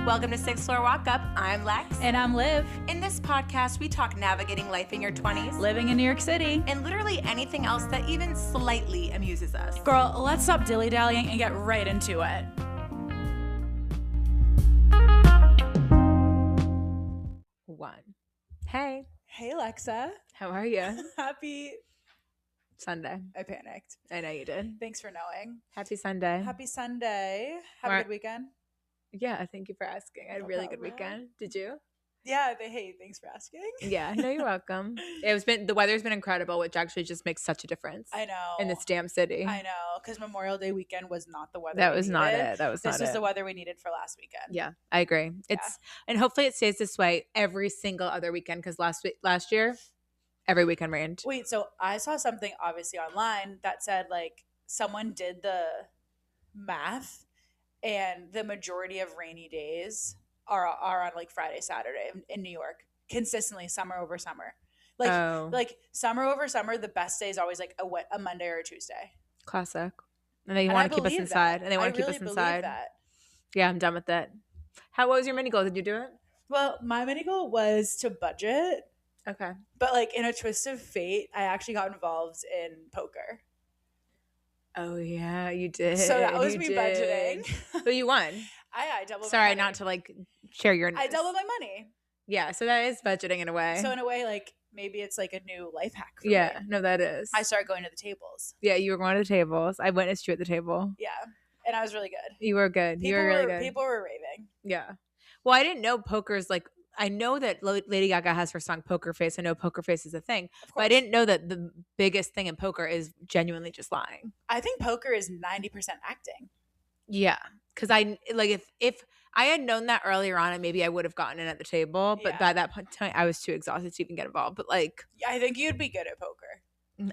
Welcome to Sixth Floor Walk Up. I'm Lex. And I'm Liv. In this podcast, we talk navigating life in your 20s, Living in New York City, and literally anything else that even slightly amuses us. Girl, let's stop dilly-dallying and get right into it. One. Hey. Hey, Alexa. How are you? Happy Sunday. I panicked. I know you did. Thanks for knowing. Happy Sunday. Happy Sunday. Have a good weekend. Yeah, thank you for asking. I had a really good problem. weekend. Did you? Yeah, hey, thanks for asking. Yeah, no, you're welcome. The weather's been incredible, which actually just makes such a difference. I know. In this damn city. I know, because Memorial Day weekend was not the weather That was not it. This was the weather we needed for last weekend. Yeah, I agree. And hopefully it stays this way every single other weekend, because last year, every weekend rained. Wait, so I saw something obviously online that said like someone did the math and the majority of rainy days are on like Friday, Saturday in New York, consistently summer over summer. Like summer over summer, the best day is always like a Monday or a Tuesday. Classic. And they want to keep us inside. And they want to keep us inside. That. Yeah, I'm done with it. What was your mini goal? Did you do it? Well, my mini goal was to budget. Okay. But like in a twist of fate, I actually got involved in poker. Oh yeah, you did. So that was me budgeting. But you won. I doubled. Sorry, my money. not to like share your. I doubled my money. Yeah, so that is budgeting in a way. So in a way, like maybe it's like a new life hack for me. Me. No, that is. I started going to the tables. Yeah, you were going to the tables. I witnessed you at the table. Yeah, and I was really good. You were good. You were really good. People were raving. Yeah. Well, I didn't know poker's like. I know that Lady Gaga has her song Poker Face. I know Poker Face is a thing. But I didn't know that the biggest thing in poker is genuinely just lying. I think poker is 90% acting. Yeah. Because if I had known that earlier on, maybe I would have gotten in at the table. But by that point, I was too exhausted to even get involved. But like. Yeah, I think you'd be good at poker.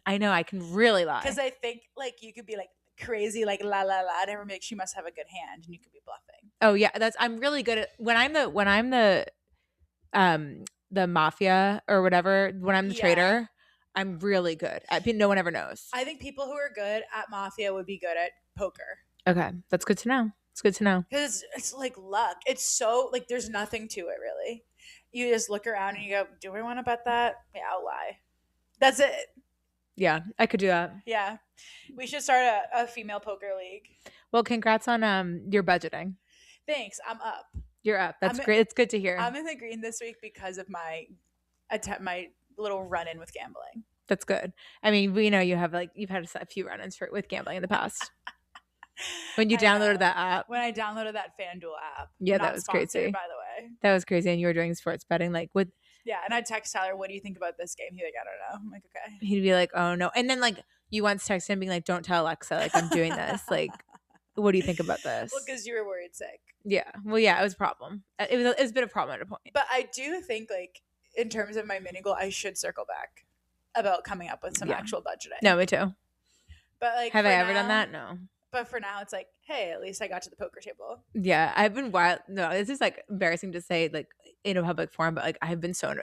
I know. I can really lie. Because I think like you could be like crazy, like la la la. And everyone makes you must have a good hand and you could be bluffing. Oh, yeah. I'm really good at when I'm the mafia or whatever, when I'm the trader, I'm really good at no one ever knows. I think people who are good at mafia would be good at poker. Okay. That's good to know. It's good to know. Because it's like luck. It's so like there's nothing to it really. You just look around and you go, do we want to bet that? Yeah, I'll lie. That's it. Yeah, I could do that. Yeah. We should start a female poker league. Well, congrats on your budgeting. Thanks. I'm up. You're up. That's great. It's good to hear. I'm in the green this week because of my little run-in with gambling. That's good. I mean, we know you've had a few run-ins with gambling in the past. When you downloaded that app. When I downloaded that FanDuel app. Yeah, that was crazy. By the way. That was crazy. And you were doing sports betting with. Yeah, and I'd text Tyler, what do you think about this game? He's like, I don't know. I'm like, okay. He'd be like, oh no. And then you once texted him being like, don't tell Alexa, I'm doing this. What do you think about this? Well, because you were worried sick. Yeah. Well, yeah, it was a problem. It was a bit of a problem at a point. But I do think, in terms of my mini goal, I should circle back about coming up with some actual budgeting. No, me too. But have I ever done that? No. But for now, it's like, hey, at least I got to the poker table. Yeah, I've been wild. No, this is embarrassing to say in a public forum, but I've been so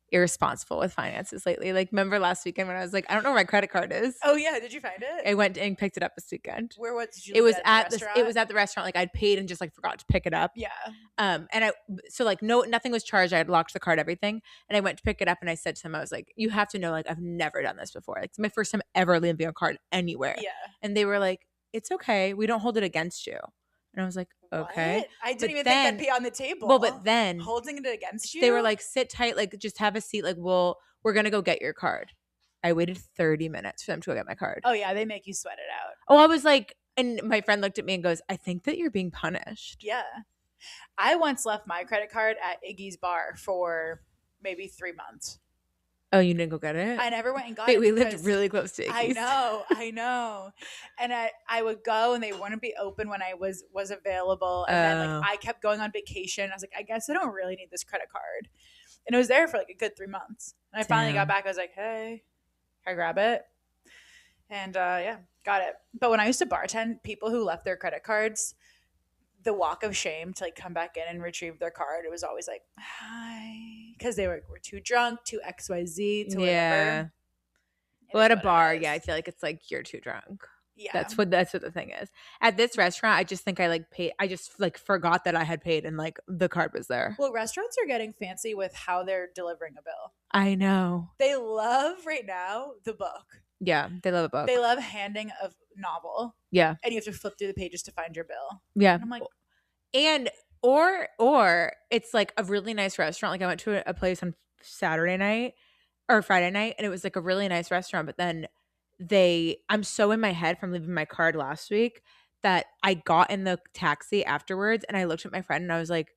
irresponsible with finances lately. Remember last weekend when I was I don't know where my credit card is. Oh yeah, did you find it? I went and picked it up this weekend. Where? What did you? It was at the restaurant. It was at the restaurant. I'd paid and just forgot to pick it up. Yeah. And nothing was charged. I had locked the card, everything, and I went to pick it up and I said to them, I was like, you have to know, I've never done this before. It's my first time ever leaving a card anywhere. Yeah. And they were like, it's okay. We don't hold it against you. And I was like, okay. What? I didn't even think that'd be on the table. Well, but then holding it against you. They were like, sit tight, just have a seat. We're gonna go get your card. I waited 30 minutes for them to go get my card. Oh yeah, they make you sweat it out. Oh, I was like, and my friend looked at me and goes, I think that you're being punished. Yeah. I once left my credit card at Iggy's bar for maybe 3 months. Oh, you didn't go get it? I never went and got it. We lived really close to Iggy's. I know. And I would go and they wouldn't be open when I was available. And then I kept going on vacation. I was like, I guess I don't really need this credit card. And it was there for a good 3 months. And I finally got back. I was like, hey, can I grab it? And got it. But when I used to bartend, people who left their credit cards, the walk of shame to come back in and retrieve their card, it was always like, hi, because they were too drunk, too XYZ, to whatever. Well, at a bar, I feel like it's you're too drunk. Yeah. That's what the thing is. At this restaurant, I just think I like paid. I just like forgot that I had paid and like the card was there. Well, restaurants are getting fancy with how they're delivering a bill. I know. They love right now the book. Yeah, they love a book. They love handing a novel. Yeah. And you have to flip through the pages to find your bill. Yeah. And I'm like, and or it's like a really nice restaurant. Like I went to a place on Saturday night or Friday night, and it was like a really nice restaurant. But then I'm so in my head from leaving my card last week that I got in the taxi afterwards and I looked at my friend and I was like,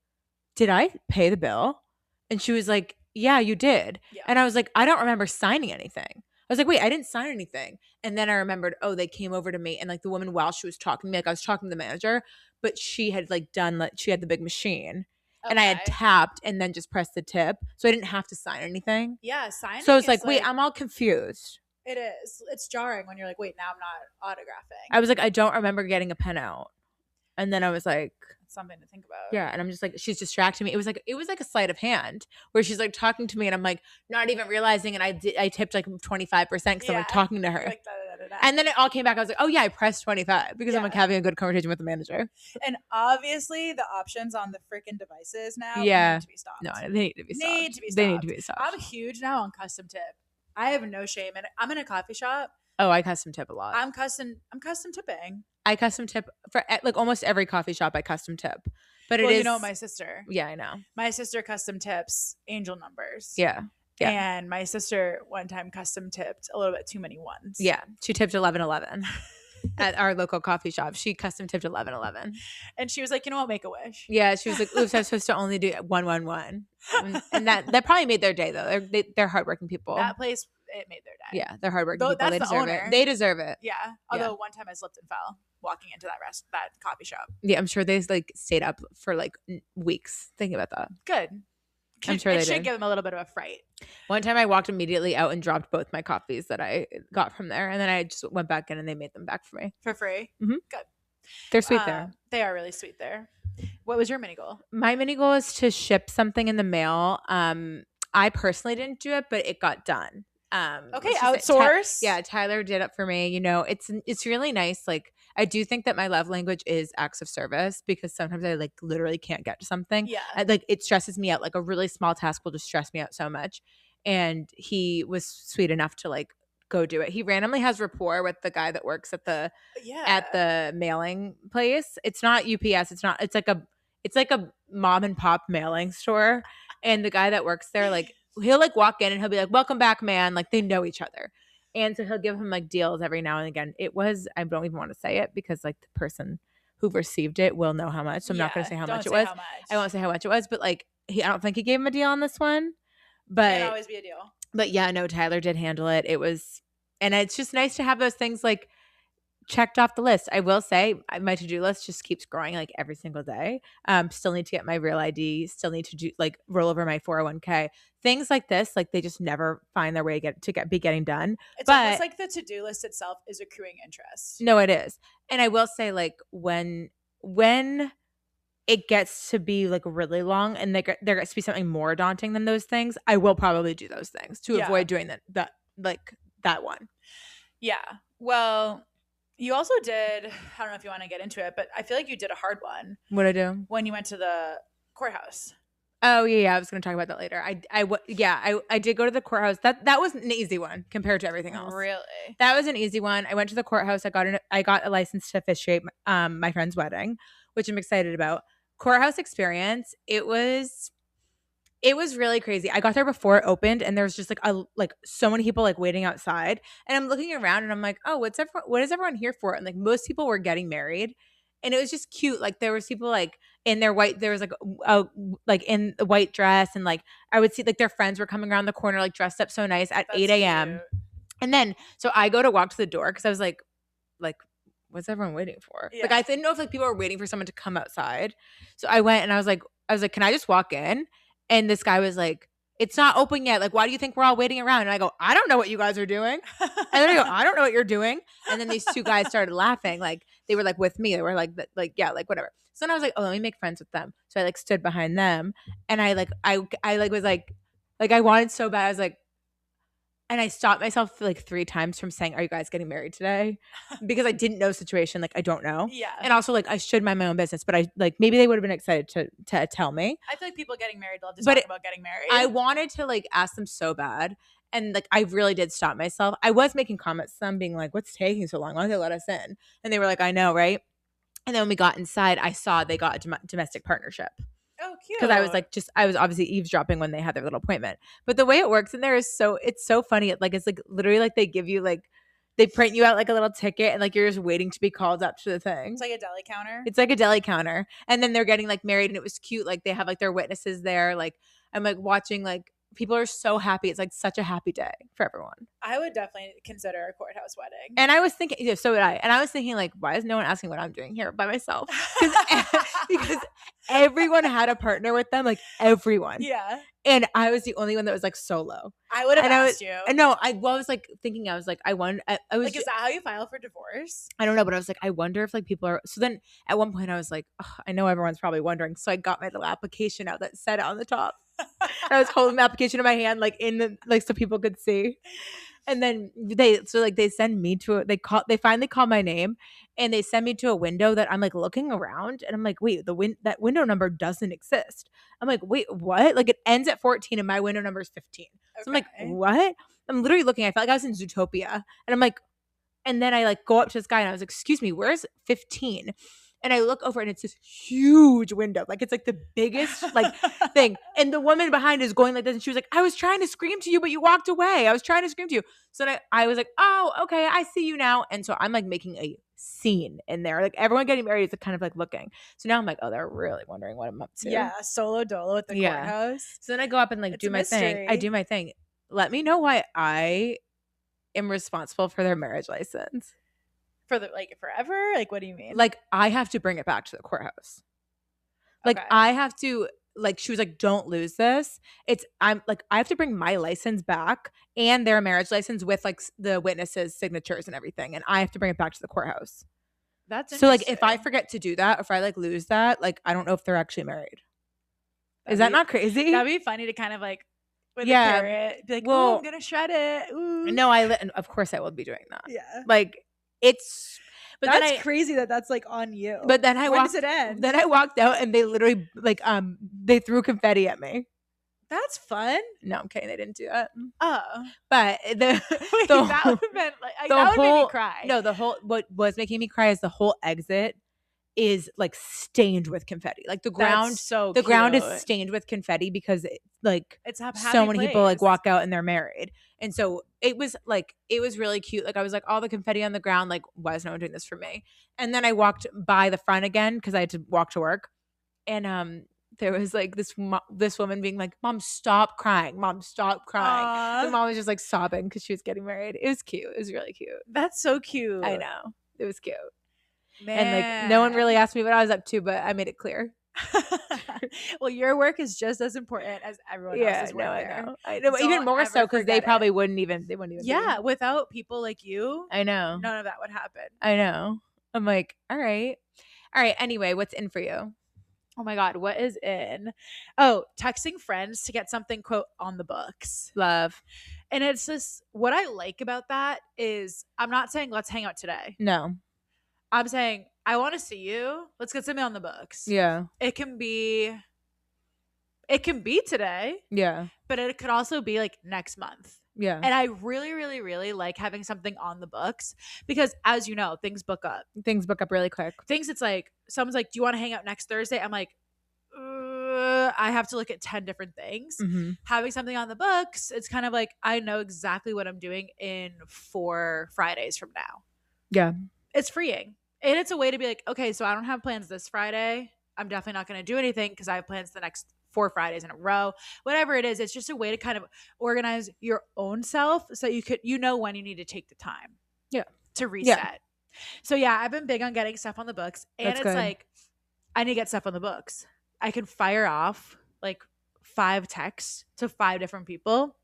did I pay the bill? And she was like, yeah, you did. yeah. And I was like, I don't remember signing anything. I was like, wait, I didn't sign anything. And then I remembered, oh, they came over to me and like the woman while she was talking to me, like I was talking to the manager, but she had like done, like she had the big machine. And I had tapped and then just pressed the tip. So I didn't have to sign anything. Yeah, signing. So I was like, wait, I'm all confused. It is. It's jarring when you're like, wait, now I'm not autographing. I was like, I don't remember getting a pen out. And then I was like, it's something to think about. Yeah. And I'm just like, she's distracting me. It was like a sleight of hand where she's like talking to me and I'm like not even realizing. And I tipped like 25% because I'm like talking to her. Like, and then it all came back. I was like, oh yeah, I pressed 25 because I'm like having a good conversation with the manager. And obviously the options on the freaking devices now need to be stopped. No, they need to be stopped. They need to be stopped. I'm huge now on custom tip. I have no shame. And I'm in a coffee shop. Oh, I custom tip a lot. I'm custom tipping. I custom tip for like almost every coffee shop. I custom tip, but you know my sister. Yeah, I know. My sister custom tips angel numbers. Yeah. And my sister one time custom tipped a little bit too many ones. Yeah, she tipped 11.11 at our local coffee shop. She custom tipped 11.11, and she was like, you know what, make a wish. Yeah, she was like, oops, I'm supposed to only do 111, and that probably made their day though. They're hardworking people. That place. It made their day. Yeah, they're hardworking people. They deserve it. They deserve it. Yeah. Although one time I slipped and fell walking into that coffee shop. Yeah, I'm sure they like stayed up for like weeks thinking about that. Good. I'm sure they should give them a little bit of a fright. One time I walked immediately out and dropped both my coffees that I got from there, and then I just went back in and they made them back for me for free. Mm-hmm. Good. They're sweet there. They are really sweet there. What was your mini goal? My mini goal is to ship something in the mail. I personally didn't do it, but it got done. Okay, outsource. Tyler did it for me. You know, it's really nice. Like I do think that my love language is acts of service because sometimes I like literally can't get to something. Yeah, like it stresses me out. Like a really small task will just stress me out so much. And he was sweet enough to like go do it. He randomly has rapport with the guy that works at the mailing place. It's not UPS. It's like a mom and pop mailing store. And the guy that works there, like he'll like walk in and he'll be like, welcome back, man. Like they know each other. And so he'll give him like deals every now and again. I don't even want to say it because like the person who received it will know how much. So I'm not going to say how much it was. I won't say how much it was, but like I don't think he gave him a deal on this one. But it'll always be a deal. But yeah, no, Tyler did handle it. And it's just nice to have those things like checked off the list. I will say my to-do list just keeps growing like every single day. Still need to get my real ID, still need to do like roll over my 401k. Things like this, like they just never find their way to be getting done. It's almost like the to-do list itself is accruing interest. No, it is. And I will say like when it gets to be like really long and there gets to be something more daunting than those things, I will probably do those things to avoid doing that one. Yeah. Well, you also did, I don't know if you want to get into it, but I feel like you did a hard one. What'd I do? When you went to the courthouse. Oh, yeah. I was going to talk about that later. I did go to the courthouse. That was an easy one compared to everything else. Really? That was an easy one. I went to the courthouse. I got a license to officiate my friend's wedding, which I'm excited about. Courthouse experience. It was really crazy. I got there before it opened and there was just like so many people like waiting outside, and I'm looking around and I'm like, oh, what is everyone here for? And like most people were getting married, and it was just cute. Like there was people like in their white, there was like in the white dress, and like I would see like their friends were coming around the corner like dressed up so nice at 8 a.m. Cute. And then so I go to walk to the door because I was like what's everyone waiting for? Yeah. Like I didn't know if like people were waiting for someone to come outside. So I went and I was like, can I just walk in? And this guy was like, it's not open yet. Like, why do you think we're all waiting around? And I go, I don't know what you guys are doing. And then I go, I don't know what you're doing. And then these two guys started laughing. Like they were like with me. They were like yeah, like whatever. So then I was like, oh, let me make friends with them. So I like stood behind them and I was like I wanted so bad. I was like, And I stopped myself like 3 times from saying, "Are you guys getting married today?" Because I didn't know the situation, like, I don't know. Yeah. And also, like, I should mind my own business, but I like, maybe they would have been excited to tell me. I feel like people getting married love to But talk about getting married. I wanted to, like, ask them so bad, and, like, I really did stop myself. I was making comments to them being like, "What's taking so long? Why don't they let us in?" And they were like, "I know, right?" And then when we got inside, I saw they got a domestic partnership. Oh, cute. Because I was like, I was obviously eavesdropping when they had their little appointment. But the way it works in there is it's so funny. It's like literally like they give you like, they print you out like a little ticket and like you're just waiting to be called up to the thing. It's like a deli counter. It's like a deli counter. And then they're getting like married and it was cute. Like they have like their witnesses there. Like I'm like watching, like people are so happy. It's like such a happy day for everyone. I would definitely consider a courthouse wedding. And I was thinking, yeah, so did I. And I was thinking, like, why is no one asking what I'm doing here by myself? Because everyone had a partner with them, like everyone. Yeah. And I was the only one that was like solo. I would have asked you. No, I was like thinking, I was like, I wonder. I was like, is that how you file for divorce? I don't know, but I was like, I wonder if like people are. So then at one point I was like, I know everyone's probably wondering. So I got my little application out that said it on the top. I was holding the application in my hand, like in the, like, so people could see. And then they send me to they finally call my name and they send me to a window that I'm like looking around and I'm like, wait, that window number doesn't exist. I'm like, wait, what? Like it ends at 14 and my window number is 15. So I'm like, what? I'm literally looking. I felt like I was in Zootopia. And I'm like, and then I like go up to this guy and I was like, excuse me, where's 15? And I look over and it's this huge window. Like it's like the biggest like thing. And the woman behind is going like this. And she was like, I was trying to scream to you, but you walked away. I was trying to scream to you. So then I was like, oh, okay, I see you now. And so I'm like making a scene in there. Like everyone getting married is kind of like looking. So now I'm like, oh, they're really wondering what I'm up to. Yeah, solo dolo at the courthouse. So then I go up and like do my thing. I do my thing. Let me know why I am responsible for their marriage license. For the like forever? Like what do you mean? Like I have to bring it back to the courthouse. Like I have to, like she was like, don't lose this. I'm like, I have to bring my license back and their marriage license with like the witnesses' signatures and everything. And I have to bring it back to the courthouse. That's so like if I forget to do that, or if I like lose that, like I don't know if they're actually married. Is that not crazy? That'd be funny to kind of like with a carrot, be like, well, I'm gonna shred it. Ooh. No, of course I will be doing that. Yeah. Like it's but that's crazy that's like on you. But then when does it end? Then I walked out and they literally like they threw confetti at me. That's fun. No, I'm kidding. They didn't do that. Oh, but that would have been like that would make me cry. No, what was making me cry is the whole exit is like stained with confetti. Like the ground, the ground is stained with confetti because it's so many people like walk out and they're married. And so it was really cute. Like I was like, all the confetti on the ground, like why is no one doing this for me? And then I walked by the front again because I had to walk to work. And there was like this woman being like, Mom, stop crying. Mom, stop crying. The mom was just like sobbing because she was getting married. It was cute. It was really cute. That's so cute. I know. It was cute. Man. And like no one really asked me what I was up to, but I made it clear. Well, your work is just as important as everyone else's work. I know. Even more so because they probably wouldn't even. They wouldn't even. Yeah, without people like you, I know none of that would happen. I know. I'm like, all right. Anyway, what's in for you? Oh my God, what is in? Oh, texting friends to get something quote on the books. Love. And it's just what I like about that is I'm not saying let's hang out today. No. I'm saying, I want to see you. Let's get something on the books. Yeah. It can be today. Yeah. But it could also be like next month. Yeah. And I really, really, really like having something on the books because as you know, things book up. Things book up really quick. It's like, someone's like, do you want to hang out next Thursday? I'm like, I have to look at 10 different things. Mm-hmm. Having something on the books, it's kind of like, I know exactly what I'm doing in 4 Fridays from now. Yeah. It's freeing. And it's a way to be like, okay, so I don't have plans this Friday. I'm definitely not going to do anything because I have plans the next 4 Fridays in a row. Whatever it is, it's just a way to kind of organize your own self so you know when you need to take the time. Yeah. To reset. Yeah. So yeah, I've been big on getting stuff on the books. And That's it's good. like, I need to get stuff on the books. I can fire off like 5 texts to 5 different people.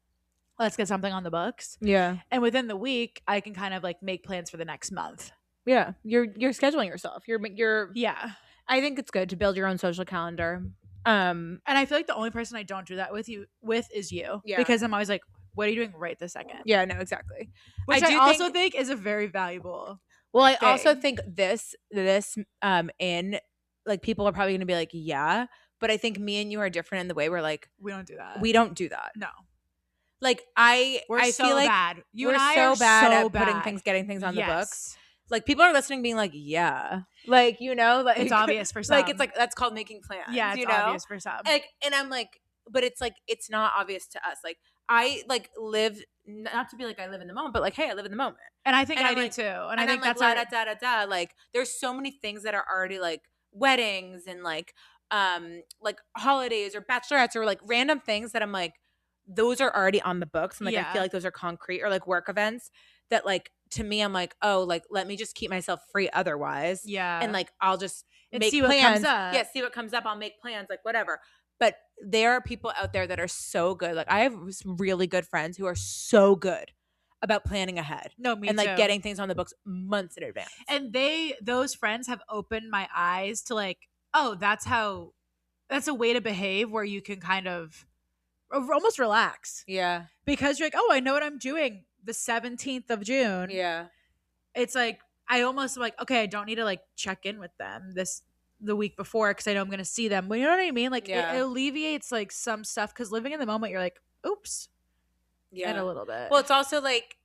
Let's get something on the books. Yeah. And within the week, I can kind of like make plans for the next month. Yeah. You're scheduling yourself. You're yeah. I think it's good to build your own social calendar. And I feel like the only person I don't do that with is you. Yeah. Because I'm always like, what are you doing right this second? Yeah, no, exactly. Which I also think is a very valuable Well, I thing. also think this in like people are probably going to be like, yeah, but I think me and you are different in the way we're like, we don't do that. We don't do that. No. Like I so feel like bad. You we're and I so are bad so at bad. getting things on the Yes. books. Like people are listening being like, yeah. Like, you know, like it's obvious for some. Like it's like that's called making plans. Yeah, it's you know? obvious for some. Like, and I'm like, but it's like it's not obvious to us. Like I like live not to be like I live in the moment, but like, hey, I live in the moment. And I think I do like, too. And I think that's like, da da da. Like there's so many things that are already like weddings and like holidays or bachelorettes or like random things that I'm like, those are already on the books. And like, I feel like those are concrete or like work events that like, to me, I'm like, oh, like, let me just keep myself free otherwise. Yeah. And like, I'll just make see plans. What comes up. Yeah, see what comes up. I'll make plans, like whatever. But there are people out there that are so good. Like I have some really good friends who are so good about planning ahead. No, me and like too. getting things on the books months in advance. And those friends have opened my eyes to like, oh, that's a way to behave where you can kind of almost relax. Yeah. Because you're like, oh, I know what I'm doing the 17th of June. Yeah. It's like, I almost am like, okay, I don't need to like check in with them the week before because I know I'm going to see them. But you know what I mean? Like it alleviates like some stuff because living in the moment, you're like, oops. Yeah. In a little bit. Well, it's also like,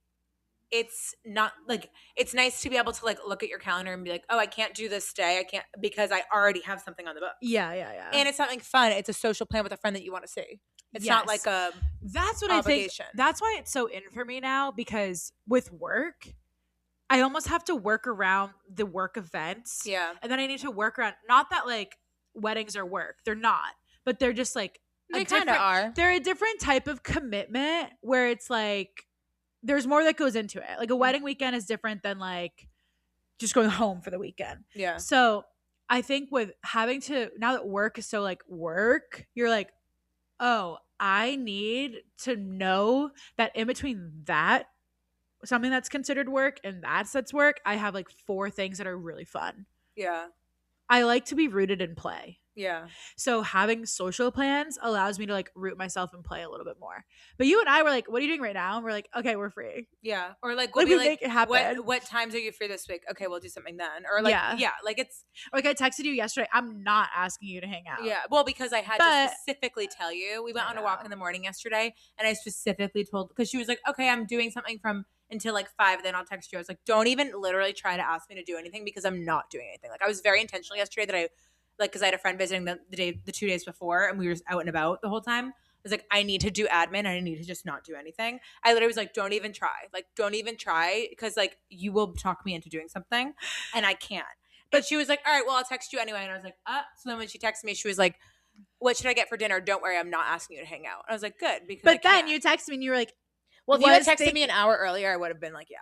it's not like it's nice to be able to like look at your calendar and be like, oh, I can't do this day. I can't because I already have something on the book. Yeah. And it's something fun. It's a social plan with a friend that you want to see. It's not like a that's what obligation. I think. That's why it's so in for me now because with work, I almost have to work around the work events. Yeah. And then I need to work around not that like weddings are work. They're not, but they're just like they kind of are. They're a different type of commitment where it's like there's more that goes into it. Like a wedding weekend is different than like just going home for the weekend. Yeah. So I think with having to, now that work is so like work, you're like, oh, I need to know that in between that, something that's considered work and that's work, I have like 4 things that are really fun. Yeah. I like to be rooted in play. Yeah. So having social plans allows me to like root myself and play a little bit more. But you and I were like, what are you doing right now? And we're like, okay, we're free. Yeah. Or like, we'll be like, make it happen. What times are you free this week? Okay, we'll do something then. Or like, yeah like it's like I texted you yesterday. I'm not asking you to hang out. Yeah. Well, because I had to specifically tell you. We went on a walk in the morning yesterday and I specifically told, because she was like, okay, I'm doing something from until like 5, then I'll text you. I was like, don't even literally try to ask me to do anything because I'm not doing anything. Like I was very intentional yesterday that I like, because I had a friend visiting the 2 days before and we were out and about the whole time. I was like, I need to do admin and I need to just not do anything. I literally was like, don't even try. Like, don't even try because like you will talk me into doing something and I can't. But she was like, all right, well, I'll text you anyway. And I was like, so then when she texted me, she was like, what should I get for dinner? Don't worry, I'm not asking you to hang out. I was like, good. Because but then you texted me and you were like, well, if you had texted me an hour earlier, I would have been like, yeah.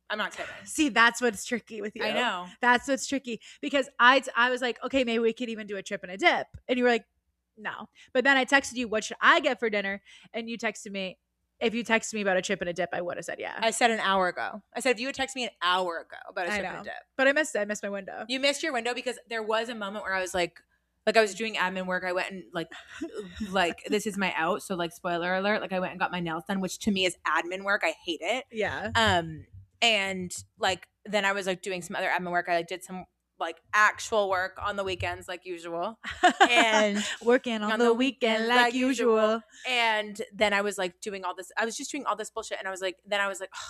I'm not kidding. See, that's what's tricky with you. I know. That's what's tricky because I was like, okay, maybe we could even do a trip and a dip. And you were like, no. But then I texted you, what should I get for dinner? And you texted me, if you texted me about a trip and a dip, I would have said yeah. I said an hour ago. I said if you would text me an hour ago about a trip and a dip. But I missed it. I missed my window. You missed your window because there was a moment where I was like I was doing admin work. I went and like this is my out. So like spoiler alert, like I went and got my nails done, which to me is admin work. I hate it. Yeah. And like then I was like doing some other admin work. I like did some like actual work on the weekends like usual and working on the weekend like usual. And then I was like doing all this. I was just doing all this bullshit and I was like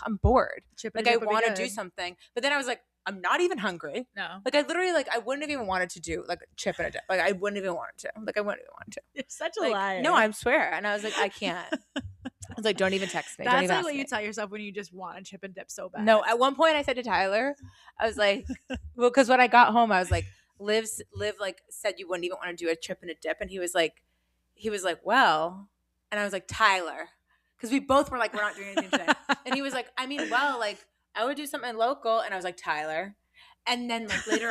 I'm bored. Like I want to do something. But then I was like, I'm not even hungry. No. Like I literally I wouldn't have even wanted to do like a chip and a dip. Like I wouldn't even want to. Like I wouldn't even want to. You're such a liar. No, I swear. And I was like, I can't. I was like, don't even text me. That's like what you tell yourself when you just want a chip and dip so bad. No, at one point I said to Tyler, I was like, well, because when I got home, I was like, Liv like said you wouldn't even want to do a chip and a dip. And he was like, well, and I was like, Tyler, because we both were like, we're not doing anything today. And he was like, I mean, well, like I would do something local. And I was like, Tyler. And then like later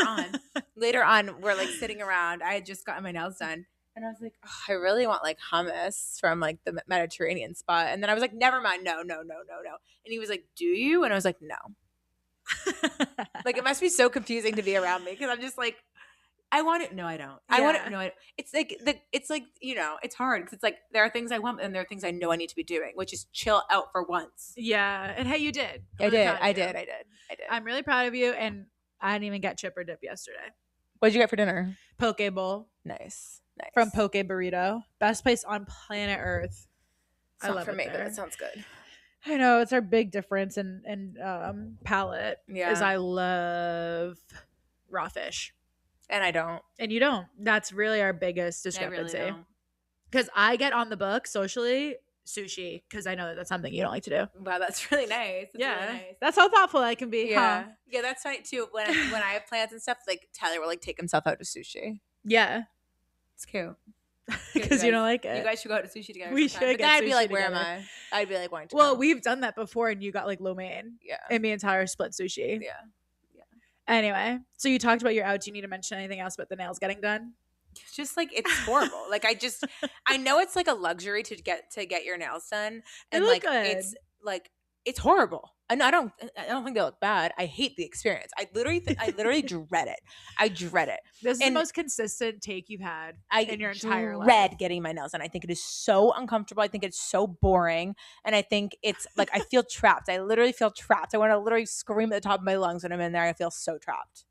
on, we're like sitting around. I had just gotten my nails done. And I was like, oh, I really want like hummus from like the Mediterranean spot. And then I was like, never mind. No. And he was like, do you? And I was like, no. Like, it must be so confusing to be around me because I'm just like, I want it. No, I don't. Yeah. I want it. No, I don't. It's like it's hard because it's like there are things I want and there are things I know I need to be doing, which is chill out for once. Yeah. And hey, you did. I did. I'm really proud of you. And I didn't even get chip or dip yesterday. What'd you get for dinner? Poke bowl. Nice. From Poke Burrito. Best place on planet Earth. It's not for me, but that sounds good. I know, it's our big difference in palate. Yeah. Is I love raw fish. And I don't. And you don't. That's really our biggest discrepancy. I really don't. Because I get on the book socially sushi because I know that's something you don't like to do. Wow, that's really nice. That's really nice. That's how thoughtful I can be. Yeah, huh? Yeah, that's right too. When I have plans and stuff, like Tyler will like take himself out to sushi. Yeah, it's cute. Because you don't like it. You guys should go out to sushi together. We should. But then I'd be like, where am I? I'd be like, wanting to. Well, we've done that before, and you got like lo mein. Yeah. And me and Tyler split sushi. Yeah. Anyway, so you talked about your out. Do you need to mention anything else about the nails getting done? It's just like it's horrible. Like I know it's like a luxury to get your nails done, and like good. it's like it's horrible. And I don't think they look bad. I hate the experience. I literally dread it. I dread it. This is the most consistent take you've had in your entire life. I dread getting my nails done. I think it is so uncomfortable. I think it's so boring. And I think it's like I feel trapped. I literally feel trapped. I want to literally scream at the top of my lungs when I'm in there. I feel so trapped.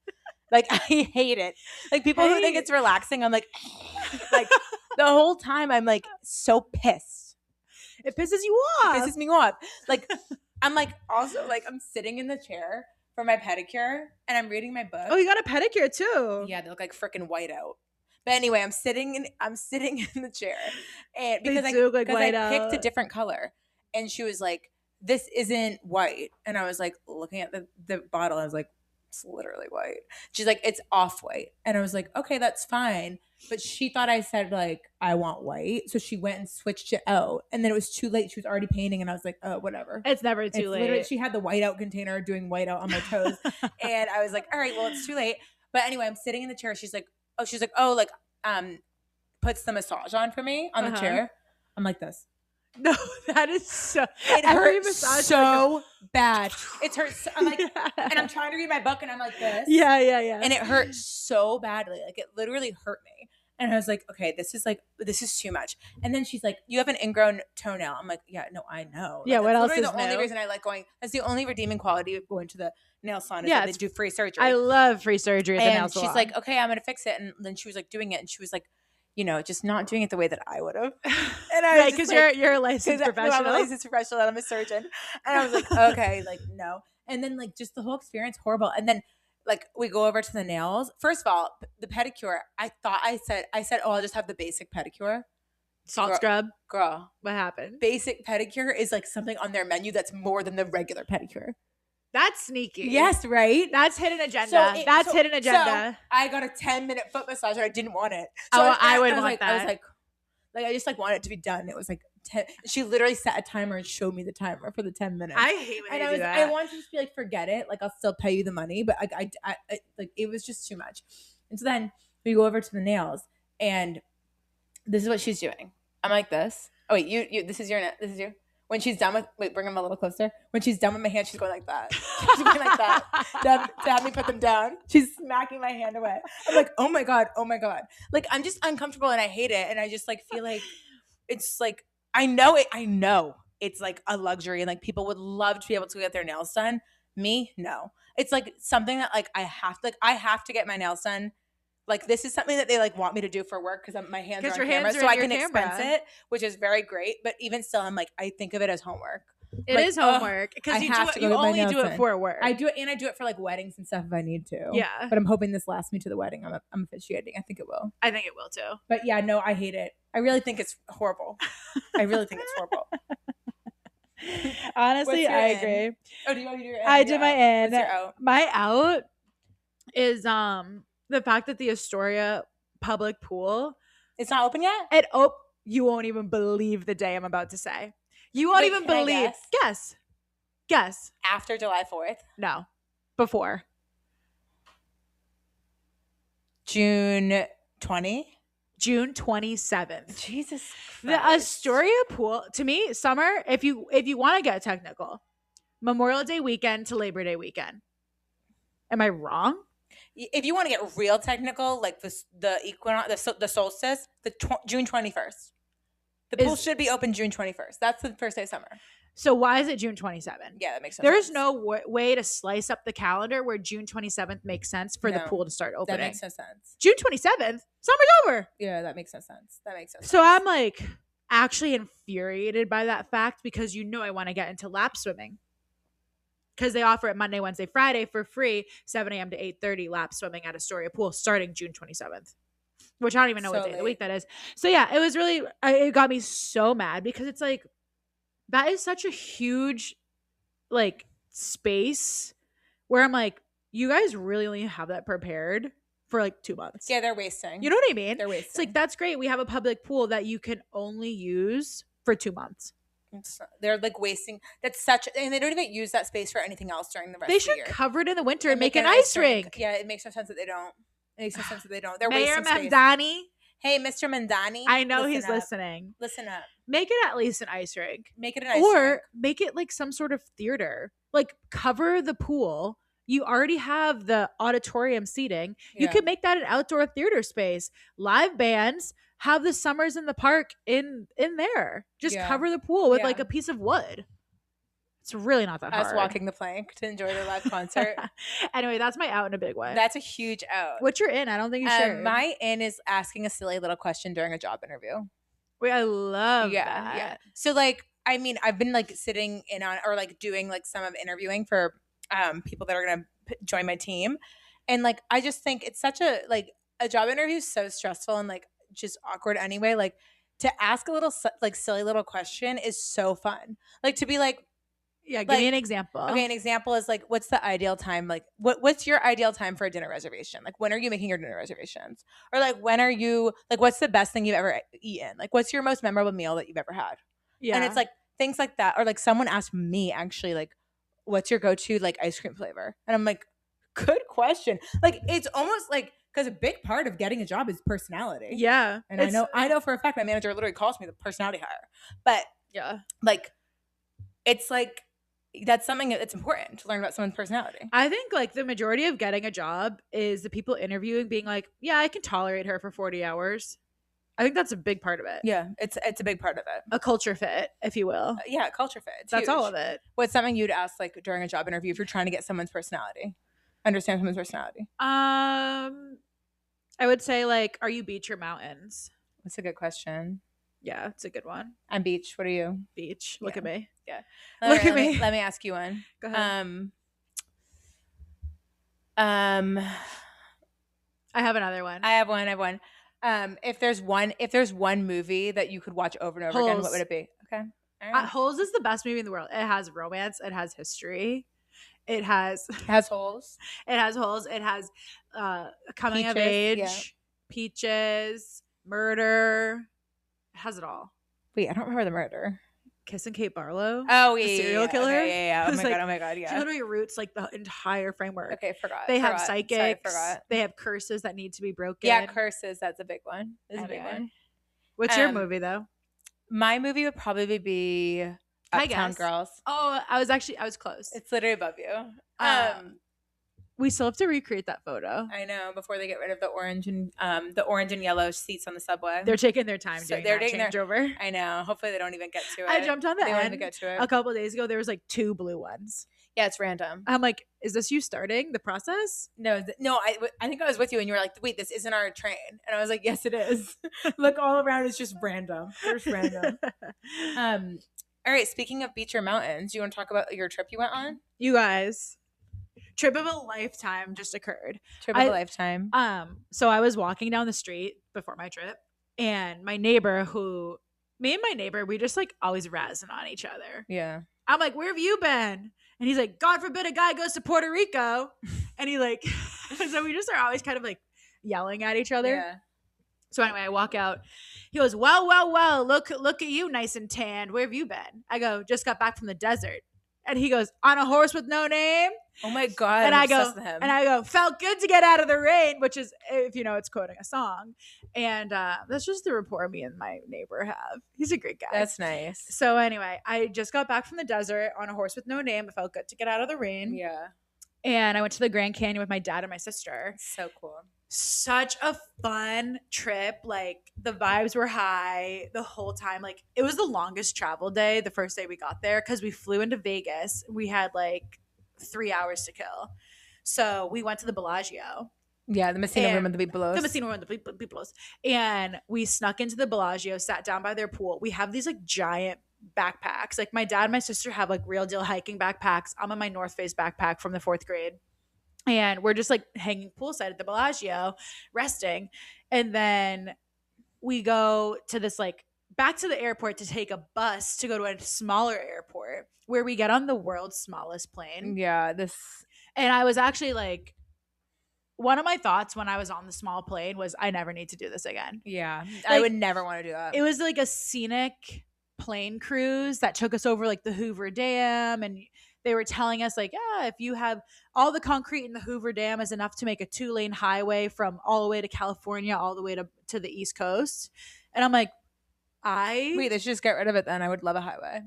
Like I hate it. Like people who think it's relaxing, I'm like the whole time I'm like so pissed. It pisses you off. It pisses me off. Like I'm like also like I'm sitting in the chair for my pedicure and I'm reading my book. Oh, you got a pedicure too. Yeah, they look like freaking white out. But anyway, I'm sitting in the chair and because I picked a different color. And she was like, "This isn't white." And I was like looking at the bottle. I was like, "It's literally white." She's like, "It's off white." And I was like, "Okay, that's fine." But she thought I said like, "I want white." So she went and switched it out. And then it was too late. She was already painting. And I was like, "Oh, whatever." It's never too late. She had the whiteout container doing whiteout on my toes. And I was like, all right, well, it's too late. But anyway, I'm sitting in the chair. She's like, puts the massage on for me on the chair. I'm like this. No, that is so. It hurts so bad. It hurts. I'm like, and I'm trying to read my book, and I'm like this. Yeah. And it hurt so badly. Like it literally hurt me. And I was like, okay, this is too much. And then she's like, you have an ingrown toenail. I'm like, yeah, no, I know. Yeah, what else is the only reason I like going? That's the only redeeming quality of going to the nail salon is that they do free surgery. I love free surgery at the nail salon. She's like, okay, I'm gonna fix it. And then she was like doing it, and she was like, just not doing it the way that I would have. And I was because you're a licensed professional. I'm a licensed professional and I'm a surgeon. And I was like, okay, like no. And then like just the whole experience horrible. And then like we go over to the nails. First of all, the pedicure. I said, oh, I'll just have the basic pedicure. Salt scrub. Girl, what happened? Basic pedicure is like something on their menu that's more than the regular pedicure. That's sneaky. Yes, right? That's hidden agenda. Hidden agenda. So I got a 10-minute foot massage and I didn't want it. So I would want that. I was like I just like want it to be done. It was like 10. She literally set a timer and showed me the timer for the 10 minutes. I hate when they do that. I wanted to just be like, forget it. Like I'll still pay you the money, but I like it was just too much. And so then we go over to the nails, and this is what she's doing. I'm like this. Oh wait, you. This is you. When she's done with, bring them a little closer. When she's done with my hand, she's going like that. She's going like that to have me put them down. She's smacking my hand away. I'm like, oh my God. Like, I'm just uncomfortable and I hate it. And I just like feel like it's like, I know it's like a luxury and like people would love to be able to get their nails done. Me, no. It's like something that like I have to get my nails done. Like this is something that they like want me to do for work because my hands are on camera, so I can expense it, which is very great. But even still, I'm like, I think of it as homework. It is homework because you only do it for work. I do it for like weddings and stuff if I need to. Yeah, but I'm hoping this lasts me to the wedding. I'm officiating. I think it will. I think it will too. But yeah, no, I hate it. I really think it's horrible. I really think it's horrible. Honestly, I agree. Oh, do you want to do your in? I did my in. What's your out? My out is the fact that the Astoria public pool, it's not open yet. You won't even believe the day I'm about to say. You won't even believe. Guess. After July 4th? No, before. June 20. June 27th. Jesus Christ. The Astoria pool, to me, summer, if you want to get technical, Memorial Day weekend to Labor Day weekend. Am I wrong? If you want to get real technical, like the equinox, the solstice, June 21st. The pool should be open June 21st. That's the first day of summer. So why is it June 27th? Yeah, that makes sense. There's no way to slice up the calendar where June 27th makes sense for the pool to start opening. That makes no sense. June 27th? Summer's over. Yeah, that makes no sense. So I'm like actually infuriated by that fact because I want to get into lap swimming. Because they offer it Monday, Wednesday, Friday for free, 7 a.m. to 8:30 lap swimming at Astoria Pool starting June 27th. Which I don't even know what day of the week that is. So yeah, it was really, it got me so mad because it's like, that is such a huge like space where I'm like, you guys really only have that prepared for like 2 months. Yeah, they're wasting. You know what I mean? They're wasting. It's like, that's great. We have a public pool that you can only use for 2 months. They're like wasting. And they don't even use that space for anything else during the rest of the year. They should cover it in the winter and make an ice rink. Yeah, it makes no sense that they don't. It makes no sense that they don't. They're Mayor wasting Mamdani. Space. Hey, Mr. Mandani. I know he's listening. Listen up. Make it at least an ice rink. Make it an ice rink. Or make it like some sort of theater. Like cover the pool. You already have the auditorium seating. Yeah. You could make that an outdoor theater space. Live bands. Have the Summers in the Park in there. Just cover the pool with like a piece of wood. It's really not that hard. Us walking the plank to enjoy the live concert. Anyway, that's my out in a big way. That's a huge out. What's your in? I don't think you shared. My in is asking a silly little question during a job interview. Wait, I love that. Yeah. So like, I mean, I've been like sitting in on or like doing like some of interviewing for people that are gonna join my team, and like I just think it's such a like a job interview is so stressful and like just awkward anyway. Like to ask a little like silly little question is so fun. Like to be like. Yeah, give me an example. Okay, an example is like, what's the ideal time? Like, what's your ideal time for a dinner reservation? Like, when are you making your dinner reservations? Or like, when are you like, what's the best thing you've ever eaten? Like, what's your most memorable meal that you've ever had? Yeah, and it's like things like that. Or like, someone asked me actually, like, what's your go-to like ice cream flavor? And I'm like, good question. Like, it's almost like because a big part of getting a job is personality. Yeah, and I know for a fact my manager literally calls me the personality hire. But yeah, like, it's like. That's something that's important to learn about someone's personality. I think like the majority of getting a job is the people interviewing being like, yeah, I can tolerate her for 40 hours. I think that's a big part of it. Yeah, it's a big part of it. A culture fit, if you will. Yeah, culture fit. That's huge. All of it. What's something you'd ask like during a job interview if you're trying to get someone's personality? Understand someone's personality. I would say like, are you beach or mountains? That's a good question. Yeah, it's a good one. I'm beach. What are you? Beach. Look at me. Yeah. Look at me. Let me ask you one. Go ahead. I have another one. I have one. If there's one movie that you could watch over and over again, what would it be? Okay. All right. Holes is the best movie in the world. It has romance. It has history. It has holes. It has holes. It has coming of age, peaches, murder. It has it all. Wait, I don't remember the murder. Kissing Kate Barlow. Oh, yeah, the serial killer. Okay, yeah. Oh my god, yeah. She literally roots like the entire framework. Okay, forgot. They have psychics. They have curses that need to be broken. Yeah, curses. That's a big one. That's a big one. What's your movie though? My movie would probably be Uptown Girls. Oh, I was close. It's literally above you. We still have to recreate that photo. I know, before they get rid of the orange and yellow seats on the subway. They're taking their time doing that changeover. I know. Hopefully they don't even get to it. I jumped on the end. They won't even get to it. A couple of days ago. There was like 2 blue ones. Yeah, it's random. I'm like, is this you starting the process? No. I think I was with you and you were like, wait, this isn't our train. And I was like, yes, it is. Look, all around is just random. There's random. All right, speaking of beach or mountains, do you want to talk about your trip you went on? You guys. Trip of a lifetime just occurred. Trip of a lifetime. So I was walking down the street before my trip, and my neighbor, me and my neighbor, we just like always razzing on each other. Yeah. I'm like, where have you been? And he's like, God forbid a guy goes to Puerto Rico. And he like, so we just are always kind of like yelling at each other. Yeah. So anyway, I walk out. He goes, well, look at you, nice and tanned. Where have you been? I go, just got back from the desert. And he goes, on a horse with no name. Oh my God. And I go, felt good to get out of the rain, which is, if you know, it's quoting a song. And that's just the rapport me and my neighbor have. He's a great guy. That's nice. So anyway, I just got back from the desert on a horse with no name. It felt good to get out of the rain. Yeah. And I went to the Grand Canyon with my dad and my sister. So cool. Such a fun trip. Like the vibes were high the whole time. Like it was the longest travel day the first day we got there because we flew into Vegas. We had like 3 hours to kill. So we went to the Bellagio. Yeah, the Messina room And at the Belows. the Messina room at the Belows. And we snuck into the Bellagio, sat down by their pool. We have these like giant backpacks. Like my dad and my sister have like real deal hiking backpacks. I'm in my North Face backpack from the 4th grade. And we're just like hanging poolside at the Bellagio, resting. And then we go to this like back to the airport to take a bus to go to a smaller airport where we get on the world's smallest plane. Yeah, and I was actually like, one of my thoughts when I was on the small plane was I never need to do this again. Yeah, like, I would never want to do that. It was like a scenic plane cruise that took us over like the Hoover Dam, and they were telling us like, yeah, if you have all the concrete in the Hoover Dam is enough to make a 2-lane highway from all the way to California all the way to the East Coast. And I'm like, wait, they should just get rid of it then. I would love a highway.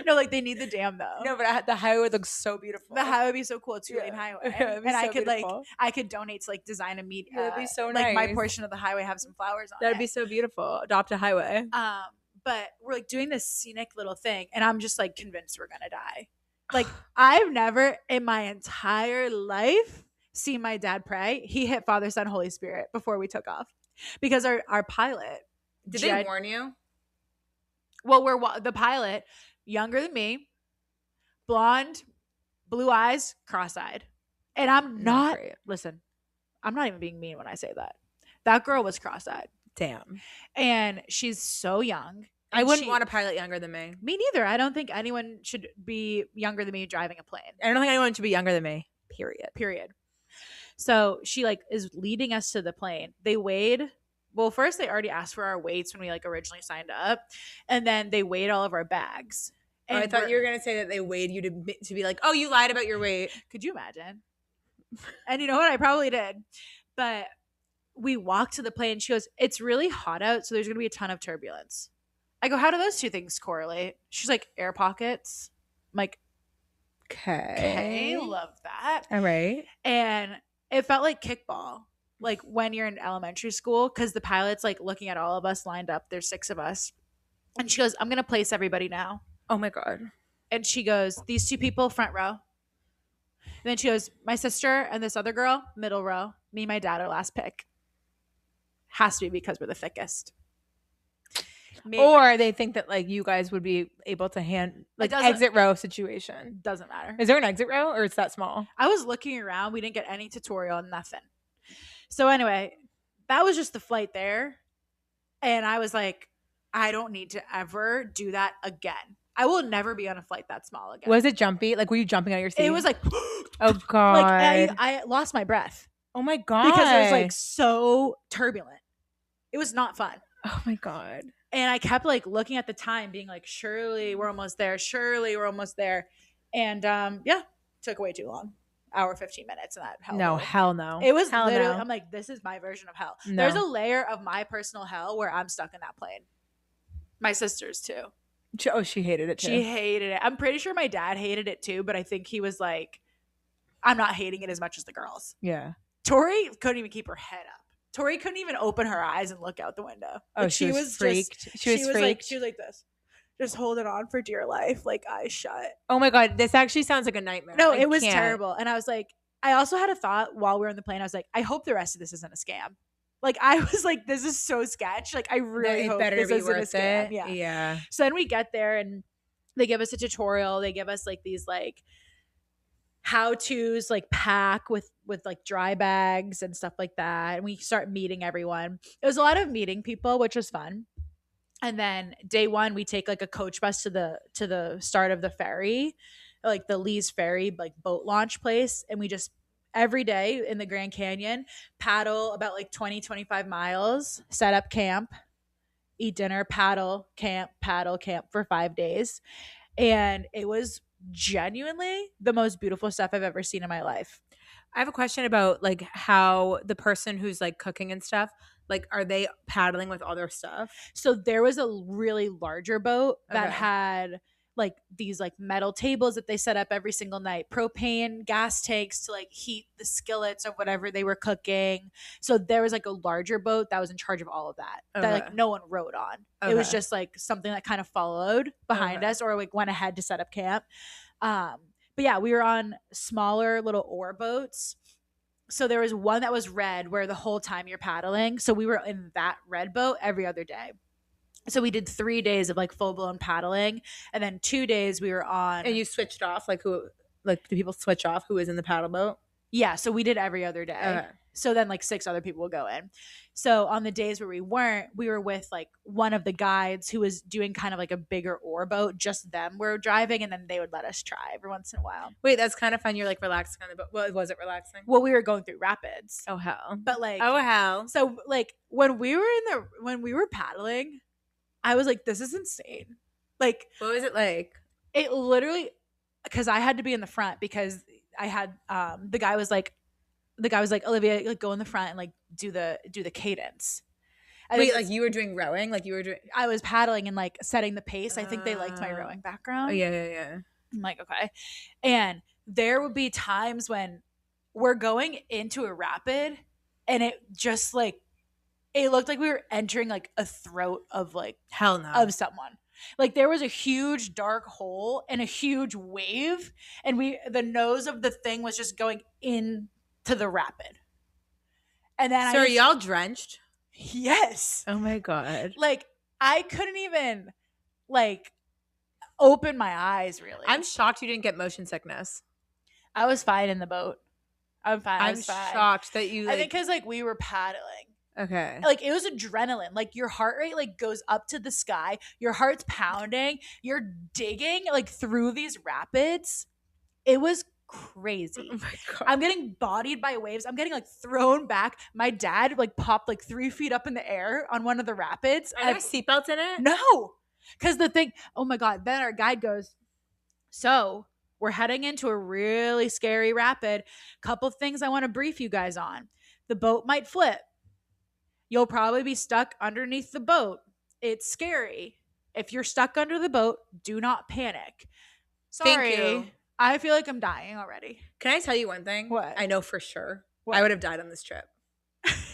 No, like they need the dam though. No, but the highway would look so beautiful. The highway would be so cool, 2-lane highway. Yeah, and so I could beautiful. I could donate to like design a meet. That'd be so like nice. my portion of the highway have some flowers on That'd it. be so beautiful. Adopt a highway. But we're like doing this scenic little thing, and I'm just like convinced we're gonna die. Like I've never in my entire life seen my dad pray. He hit Father, Son, Holy Spirit before we took off because our pilot. Did they warn you? Well, the pilot, younger than me, blonde, blue eyes, cross-eyed. And I'm not listen, I'm not even being mean when I say that. That girl was cross-eyed. Damn. And she's so young. I wouldn't want a pilot younger than me. Me neither. I don't think anyone should be younger than me driving a plane. I don't think anyone should be younger than me. Period. So she like is leading us to the plane. They weighed. Well, first they already asked for our weights when we like originally signed up, and then they weighed all of our bags. And I thought you were gonna say that they weighed you to be like, oh, you lied about your weight. Could you imagine? And you know what? I probably did. But we walked to the plane. She goes, it's really hot out, so there's gonna be a ton of turbulence. I go, how do those two things correlate? She's like, air pockets. I'm like, okay, love that. All right. And it felt like kickball, like when you're in elementary school, because the pilot's like looking at all of us lined up. There's 6 of us. And she goes, I'm going to place everybody now. Oh my God. And she goes, these 2 people, front row. And then she goes, my sister and this other girl, middle row. Me and my dad are last pick. Has to be because we're the thickest. Maybe. Or they think that like you guys would be able to like exit row situation. Doesn't matter. Is there an exit row or it's that small? I was looking around. We didn't get any tutorial, nothing. So anyway, that was just the flight there. And I was like, I don't need to ever do that again. I will never be on a flight that small again. Was it jumpy? Like, were you jumping out your seat? It was like, oh God. Like I lost my breath. Oh my God. Because it was like so turbulent. It was not fun. Oh my God. And I kept like looking at the time being like, surely we're almost there. Surely we're almost there. And yeah, took way too long. Hour, 15 minutes. And that hell. No, hell no. It was hell literally, no. I'm like, this is my version of hell. No. There's a layer of my personal hell where I'm stuck in that plane. My sister's too. Oh, she hated it too. She hated it. I'm pretty sure my dad hated it too, but I think he was like, I'm not hating it as much as the girls. Yeah. Tori couldn't even keep her head up. Tori couldn't even open her eyes and look out the window. Like, oh, she was freaked. She was freaked. She was like this, just holding on for dear life, like eyes shut. Oh my God, this actually sounds like a nightmare. No, it was terrible. And I was like, I also had a thought while we were on the plane. I was like, I hope the rest of this isn't a scam. Like I was like, this is so sketch. Like I really hope this isn't a scam. Yeah. Yeah. So then we get there and they give us a tutorial. They give us like these like how-tos, like pack with like dry bags and stuff like that. And we start meeting everyone. It was a lot of meeting people, which was fun. And then day 1, we take like a coach bus to the start of the ferry, like the Lee's Ferry, like boat launch place. And we just every day in the Grand Canyon paddle about like 20-25 miles, set up camp, eat dinner, paddle camp for 5 days. And it was genuinely the most beautiful stuff I've ever seen in my life. I have a question about like how the person who's like cooking and stuff, like are they paddling with all their stuff? So there was a really larger boat that had like these like metal tables that they set up every single night, propane gas tanks to like heat the skillets of whatever they were cooking. So there was like a larger boat that was in charge of all of that, that like no one rode on. It was just like something that kind of followed behind us or like went ahead to set up camp. But yeah, we were on smaller little oar boats. So there was one that was red where the whole time you're paddling. So we were in that red boat every other day. So we did 3 days of like full blown paddling, and then 2 days we were on. And you switched off, like who? Like, do people switch off who was in the paddle boat? Yeah, so we did every other day. So then like 6 other people would go in. So on the days where we weren't, we were with like one of the guides who was doing kind of like a bigger oar boat. Just them were driving, and then they would let us try every once in a while. Wait, that's kind of fun. You're like relaxing on the boat. Well, was it relaxing? Well, we were going through rapids. Oh hell. But like, oh hell. So like when we were paddling, I was like, this is insane. Like, what was it like? It literally, because I had to be in the front because I had the guy was like, Olivia, like go in the front and like do the cadence. Wait, like you were doing rowing? Like you were doing? I was paddling and like setting the pace. I think they liked my rowing background. Oh yeah. I'm like, okay. And there would be times when we're going into a rapid and it just like, it looked like we were entering like a throat of like hell no of someone. Like there was a huge dark hole and a huge wave, and the nose of the thing was just going into the rapid. And then so are y'all drenched? Yes. Oh my god. Like I couldn't even like open my eyes really. I'm shocked you didn't get motion sickness. I was fine in the boat. I'm fine. I'm shocked that you. I think because like we were paddling. Okay. Like it was adrenaline. Like your heart rate like goes up to the sky. Your heart's pounding. You're digging like through these rapids. It was crazy. Oh my god. I'm getting bodied by waves. I'm getting like thrown back. My dad like popped like 3 feet up in the air on one of the rapids. Are there seatbelts in it? No. Because the thing, oh my god. Then our guide goes, so we're heading into a really scary rapid. Couple things I want to brief you guys on. The boat might flip. You'll probably be stuck underneath the boat. It's scary. If you're stuck under the boat, do not panic. Sorry. Thank you. I feel like I'm dying already. Can I tell you one thing? What? I know for sure. What? I would have died on this trip.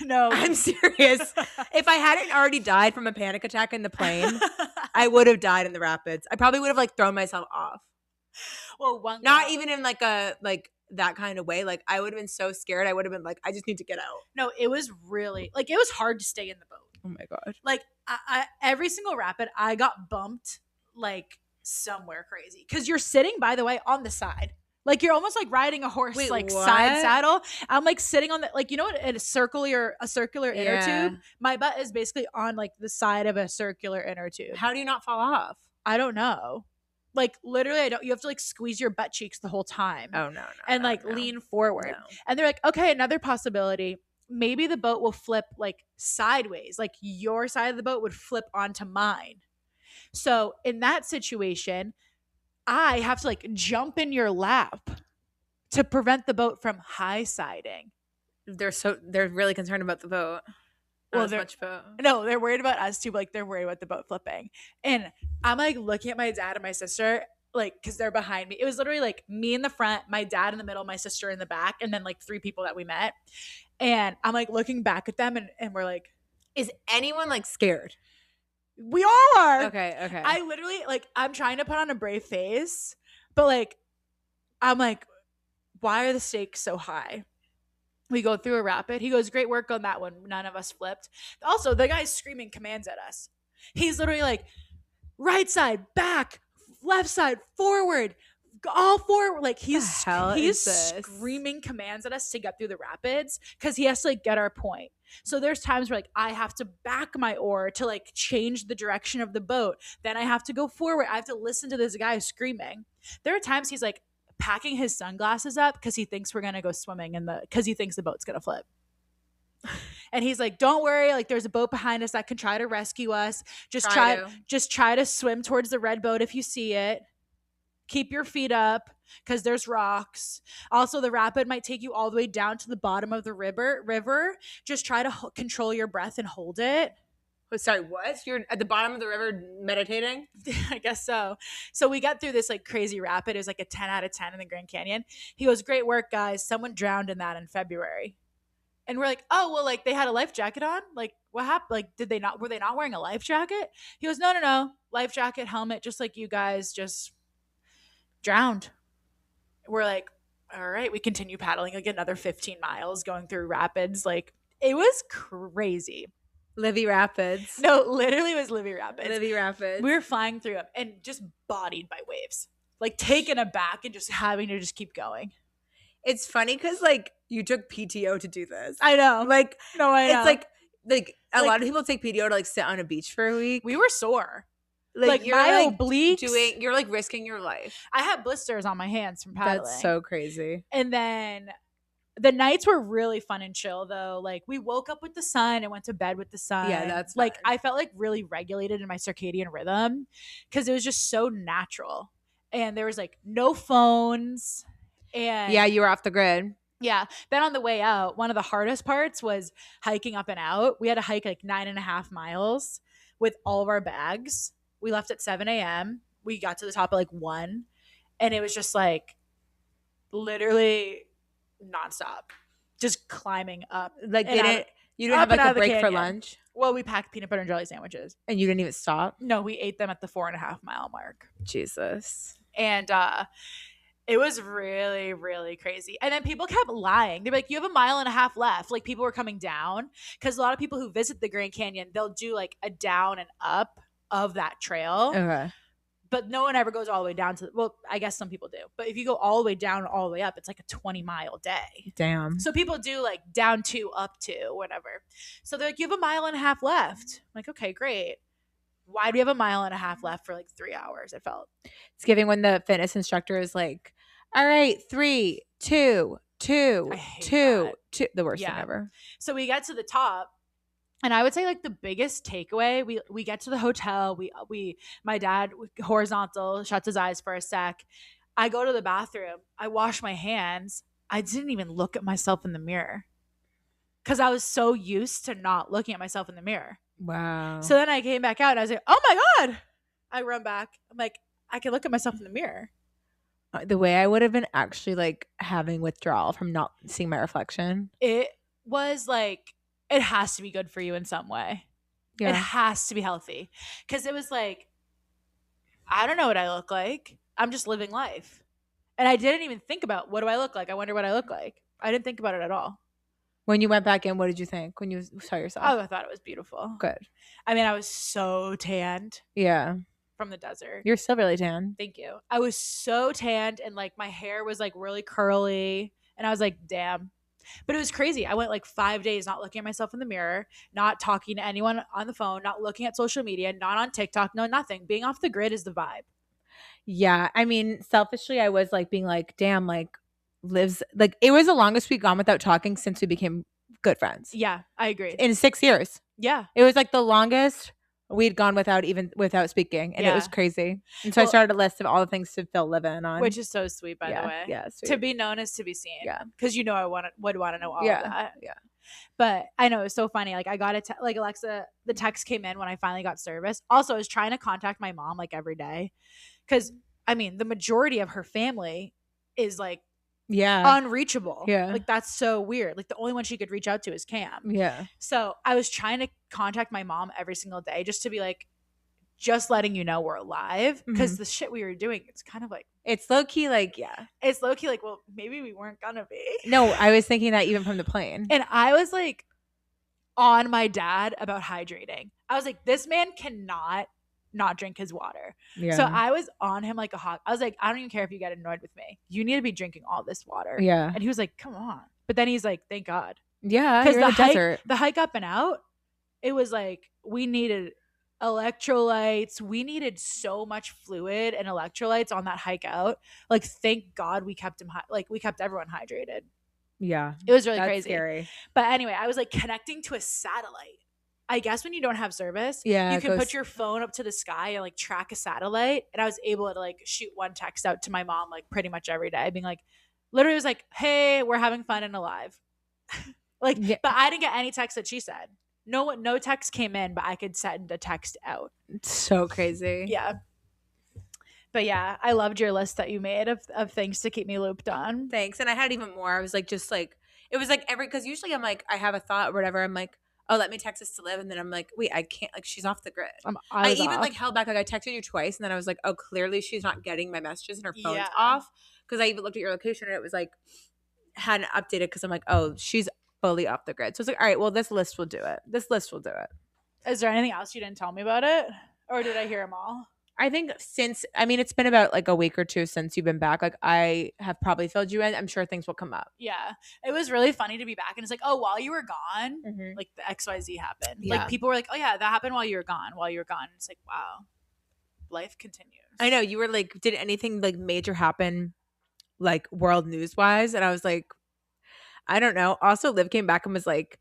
No. I'm serious. If I hadn't already died from a panic attack in the plane, I would have died in the rapids. I probably would have like thrown myself off. Well, not even in like a like that kind of way. Like I would have been so scared. I would have been like, I just need to get out. No, it was really like it was hard to stay in the boat. Oh my god! Like I every single rapid, I got bumped like somewhere crazy because you're sitting, by the way, on the side. Like you're almost like riding a horse, wait, like what? side saddle. I'm like sitting on the like you know what a circular inner tube. My butt is basically on like the side of a circular inner tube. How do you not fall off? I don't know. Like literally, I don't. You have to like squeeze your butt cheeks the whole time. Oh no! And like lean forward. No. And they're like, okay, another possibility. Maybe the boat will flip like sideways. Like your side of the boat would flip onto mine. So in that situation, I have to like jump in your lap to prevent the boat from high siding. They're really concerned about the boat. Well, no, they're worried about us too. But, like they're worried about the boat flipping. And I'm like looking at my dad and my sister, like because they're behind me. It was literally like me in the front, my dad in the middle, my sister in the back, and then like 3 people that we met. And I'm like looking back at them, and we're like, is anyone like scared? We all are. Okay. I literally like I'm trying to put on a brave face, but like I'm like, why are the stakes so high? We go through a rapid. He goes, great work on that one. None of us flipped. Also, the guy's screaming commands at us. He's literally like, right side, back, left side, forward, all forward. Like he's screaming commands at us to get through the rapids because he has to like get our point. So there's times where like I have to back my oar to like change the direction of the boat. Then I have to go forward. I have to listen to this guy screaming. There are times he's like packing his sunglasses up because he thinks we're gonna go swimming because he thinks the boat's gonna flip. And he's like, don't worry, like there's a boat behind us that can try to rescue us. Just try to swim towards the red boat if you see it. Keep your feet up because there's rocks. Also, the rapid might take you all the way down to the bottom of the river. Just try to control your breath and hold it. Oh, sorry, what? You're at the bottom of the river meditating? I guess so. So we got through this like crazy rapid. It was like a 10 out of 10 in the Grand Canyon. He goes, great work, guys. Someone drowned in that in February. And we're like, oh, well, like they had a life jacket on. Like, what happened? Like, were they not wearing a life jacket? He goes, no, no, no. Life jacket, helmet, just like you guys, just drowned. We're like, all right. We continue paddling like another 15 miles going through rapids. Like, it was crazy. Livvy Rapids. No, literally it was Livvy Rapids. Livvy Rapids. We were flying through them and just bodied by waves. Like taken aback and just having to just keep going. It's funny because like you took PTO to do this. I know. Like no, I know. It's like a lot of people take PTO to like sit on a beach for a week. We were sore. Like you're my like obliques. You're like risking your life. I had blisters on my hands from paddling. That's so crazy. And then the nights were really fun and chill though. Like we woke up with the sun and went to bed with the sun. Yeah, that's like fun. I felt like really regulated in my circadian rhythm because it was just so natural. And there was like no phones. And yeah, you were off the grid. Yeah. Then on the way out, one of the hardest parts was hiking up and out. We had to hike like 9.5 miles with all of our bags. We left at 7 a.m. We got to the top at like 1. And it was just like literally nonstop. Just climbing up. Like you didn't have like a break for lunch? Well, we packed peanut butter and jelly sandwiches. And you didn't even stop? No, we ate them at the 4.5 mile mark. Jesus. And it was really, really crazy. And then people kept lying. They'd be like, you have 1.5 miles left. Like people were coming down. Because a lot of people who visit the Grand Canyon, they'll do like a down and up of that trail. Okay. But no one ever goes all the way down to, well, I guess some people do. But if you go all the way down, all the way up, it's like a 20-mile day. Damn. So people do like down 2, up 2, whatever. So they're like, you have 1.5 miles left. I'm like, okay, great. Why do we have 1.5 miles left for like 3 hours? It felt. It's giving when the fitness instructor is like, all right, 3, 2, 2, 2, 2. The worst thing ever. So we get to the top. And I would say like the biggest takeaway, we get to the hotel, my dad horizontal shuts his eyes for a sec. I go to the bathroom, I wash my hands. I didn't even look at myself in the mirror because I was so used to not looking at myself in the mirror. Wow. So then I came back out and I was like, oh my God. I run back. I'm like, I can look at myself in the mirror. The way I would have been actually like having withdrawal from not seeing my reflection. It was like, it has to be good for you in some way. Yeah. It has to be healthy. Because it was like, I don't know what I look like. I'm just living life. And I didn't even think about what do I look like? I wonder what I look like. I didn't think about it at all. When you went back in, what did you think when you saw yourself? Oh, I thought it was beautiful. Good. I mean, I was so tanned. Yeah. From the desert. You're still really tan. Thank you. I was so tanned and like my hair was like really curly. And I was like, damn. But it was crazy. I went like 5 days not looking at myself in the mirror, not talking to anyone on the phone, not looking at social media, not on TikTok, no nothing. Being off the grid is the vibe. Yeah. I mean, selfishly, I was like being like, damn, like Liv's like it was the longest we've gone without talking since we became good friends. Yeah, I agree. In 6 years. Yeah. It was like the longest we'd gone without speaking. And it was crazy. And so I started a list of all the things to fill Livvy on. Which is so sweet, by the way. Yeah, sweet. To be known is to be seen. Yeah. Because you know I would want to know all of that. Yeah. But I know it's so funny. Like I got it. Like Alexa, the text came in when I finally got service. Also, I was trying to contact my mom like every day. Because, I mean, the majority of her family is like unreachable. Yeah. Like that's so weird. Like the only one she could reach out to is Cam. Yeah. So I was trying to contact my mom every single day just to be like, just letting you know we're alive. Because the shit we were doing, it's kind of like. It's low key like, It's low key like, well, maybe we weren't gonna be. No, I was thinking that even from the plane. And I was like on my dad about hydrating. I was like, this man cannot not drink his water. Yeah. So I was on him like a hawk. I was like, I don't even care if you get annoyed with me. You need to be drinking all this water. Yeah. And he was like, come on. But then he's like, thank God. Yeah. Because the hike up and out, it was like we needed electrolytes. We needed so much fluid and electrolytes on that hike out. Like, thank God we kept him we kept everyone hydrated. Yeah. It was really crazy. Scary. But anyway, I was like connecting to a satellite. I guess when you don't have service, you can put your phone up to the sky and like track a satellite. And I was able to like shoot one text out to my mom like pretty much every day, being like, literally was like, hey, we're having fun and alive. But I didn't get any text that she said. No text came in, but I could send a text out. It's so crazy. Yeah. But yeah, I loved your list that you made of things to keep me looped on. Thanks. And I had even more. I was like, just like, it was like because usually I'm like, I have a thought or whatever. I'm like, oh, let me text this to Liv. And then I'm like, wait, I can't, like, she's off the grid. I even off. like held back. Like I texted you twice and then I was like, oh, clearly she's not getting my messages and her phone's Yeah. off. Because I even looked at your location and it was like, hadn't updated because I'm like, oh, she's fully off the grid. So it's like, all right, well, this list will do it. This list will do it. Is there anything else you didn't tell me about it? Or did I hear them all? I think it's been about like a week or two since you've been back. Like I have probably filled you in. I'm sure things will come up. Yeah. It was really funny to be back. And it's like, oh, while you were gone, like the XYZ happened. Yeah. Like people were like, oh yeah, that happened while you were gone. And it's like, wow, life continues. I know. You were like, did anything like major happen like world news wise? And I was like, I don't know. Also, Liv came back and was like,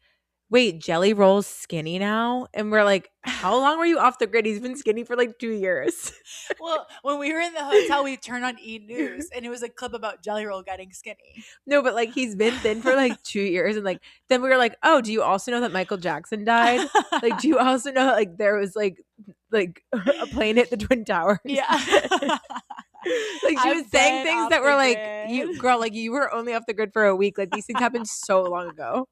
wait, Jelly Roll's skinny now? And we're like, how long were you off the grid? He's been skinny for like 2 years. Well, when we were in the hotel, we turned on E! News and it was a clip about Jelly Roll getting skinny. No, but like he's been thin for like 2 years. And like, then we were like, oh, do you also know that Michael Jackson died? Like, do you also know that like there was like a plane hit the Twin Towers? Yeah. Like she was saying things that were like, you were only off the grid for a week. Like these things happened so long ago.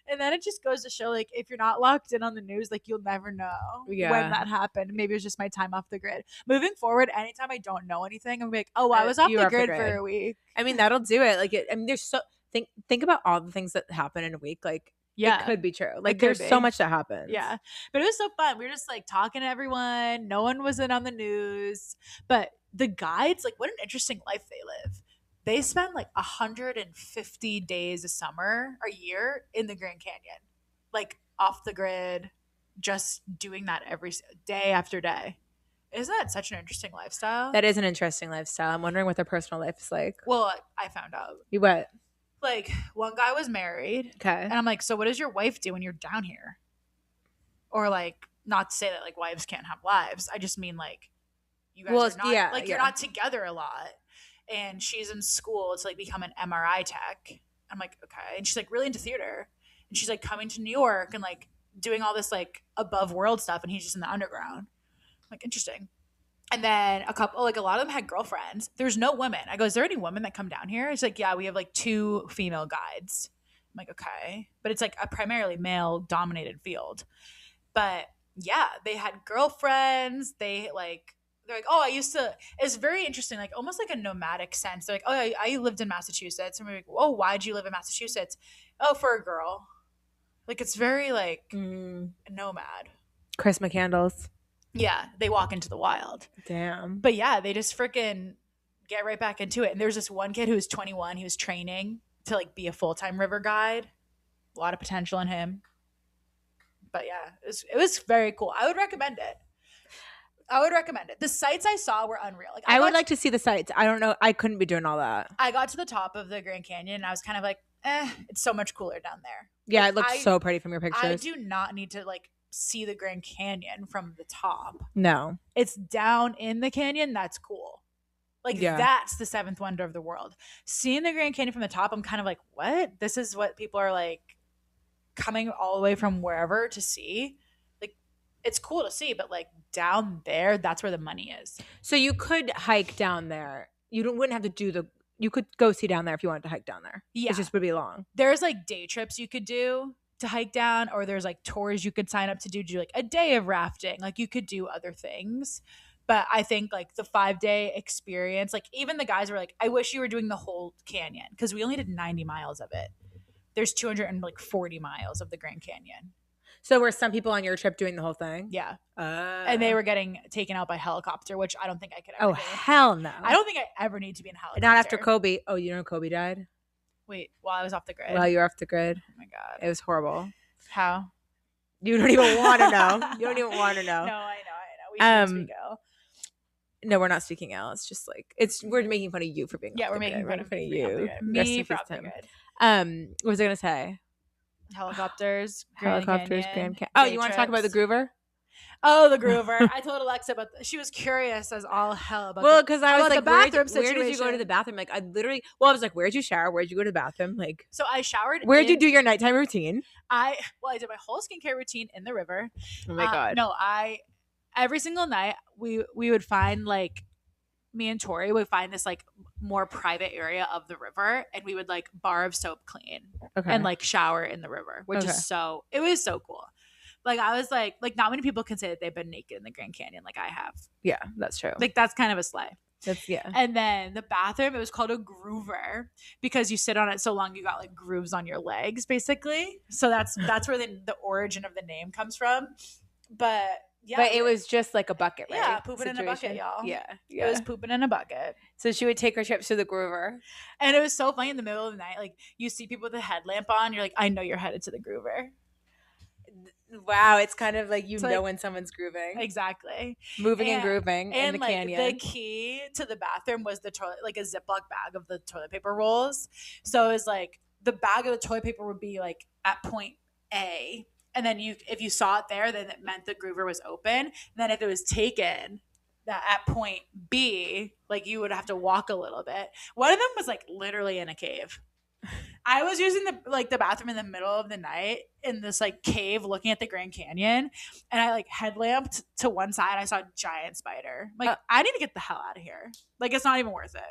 And then it just goes to show, like, if you're not locked in on the news, like, you'll never know when that happened. Maybe it was just my time off the grid. Moving forward, anytime I don't know anything, I'm like, oh, I was off the grid for a week. I mean, that'll do it. Like, there's so think about all the things that happen in a week. Like, it could be true. Like, there's so much that happens. Yeah, but it was so fun. We were just like talking to everyone. No one was in on the news, but the guides, like, what an interesting life they live. They spend like 150 days a summer, a year in the Grand Canyon, like off the grid, just doing that every day after day. Isn't that such an interesting lifestyle? That is an interesting lifestyle. I'm wondering what their personal life is like. Well, I found out. You what? Like, one guy was married. Okay. And I'm like, so what does your wife do when you're down here? Or like, not to say that like wives can't have lives. I just mean like, you guys are not, you're not together a lot. And she's in school to like become an MRI tech. I'm like, okay. And she's like really into theater. And she's like coming to New York and like doing all this like above world stuff. And he's just in the underground. I'm like, interesting. And then a lot of them had girlfriends. There's no women. I go, is there any women that come down here? It's like, yeah, we have like 2 female guides. I'm like, okay. But it's like a primarily male dominated field. But yeah, they had girlfriends. They're like, oh, it's very interesting, like almost like a nomadic sense. They're like, oh, I lived in Massachusetts. And we're like, oh, why'd you live in Massachusetts? Oh, for a girl. Like, it's very like nomad. Chris McCandles. Yeah, they walk into the wild. Damn. But yeah, they just freaking get right back into it. And there's this one kid who was 21. He was training to like be a full-time river guide. A lot of potential in him. But yeah, it was very cool. I would recommend it. The sights I saw were unreal. Like, I would like to see the sights. I don't know. I couldn't be doing all that. I got to the top of the Grand Canyon and I was kind of like, it's so much cooler down there. Yeah, it looks so pretty from your pictures. I do not need to like see the Grand Canyon from the top. No. It's down in the canyon. That's cool. Like, that's the 7th wonder of the world. Seeing the Grand Canyon from the top, I'm kind of like, what? This is what people are like coming all the way from wherever to see. Like, it's cool to see, but like down there, that's where the money is. So you could hike down there. Wouldn't have to you could go see down there if you wanted to hike down there. Yeah. It just would be long. There's like day trips you could do to hike down, or there's like tours you could sign up to do like a day of rafting. Like, you could do other things. But I think like the 5-day experience, like even the guys were like, I wish you were doing the whole canyon, because we only did 90 miles of it. There's 240 miles of the Grand Canyon. So were some people on your trip doing the whole thing? Yeah. And they were getting taken out by helicopter, which I don't think I could ever do. Hell no. I don't think I ever need to be in a helicopter. Not after Kobe. Oh, you know Kobe died? Wait, while I was off the grid? While you were off the grid. Oh my God. It was horrible. How? You don't even want to know. You don't even want to know. No, I know. We should speak out. No, we're not speaking out. It's just like we're making fun of you for being. Yeah, we're making fun of you. Me for off the grid. What was I gonna say? Helicopters, Grand Canyon. Oh, you want to talk about the Groover? Oh, the Groover. I told Alexa about she was curious as all hell about because I was like, the bathroom where did you go to the bathroom? Like, I was like, where'd you shower? Where'd you go to the bathroom? Like, so I showered. Where'd you do your nighttime routine? I did my whole skincare routine in the river. Oh my God. No, every single night we would find like, me and Tori would find this like more private area of the river, and we would like bar of soap clean and like shower in the river, which is it was so cool. Like I was like not many people can say that they've been naked in the Grand Canyon like I have. Yeah, that's true. Like that's kind of a slay. That's And then the bathroom, it was called a groover because you sit on it so long you got like grooves on your legs basically. So that's where the origin of the name comes from. But yeah, but it was just like a bucket, right? Yeah, pooping in a bucket, y'all. Yeah. It was pooping in a bucket. So she would take her trips to the Groover. And it was so funny in the middle of the night. Like, you see people with a headlamp on. You're like, I know you're headed to the Groover. Wow, it's kind of like when someone's grooving. Exactly. Moving and grooving in the like, canyon. The key to the bathroom was the toilet, like a Ziploc bag of the toilet paper rolls. So it was like the bag of the toilet paper would be like at point A. And then if you saw it there, then it meant the groover was open. And then if it was taken at point B, like you would have to walk a little bit. One of them was like literally in a cave. I was using the bathroom in the middle of the night in this like cave looking at the Grand Canyon, and I like headlamped to one side. I saw a giant spider. Like, I need to get the hell out of here. Like, it's not even worth it.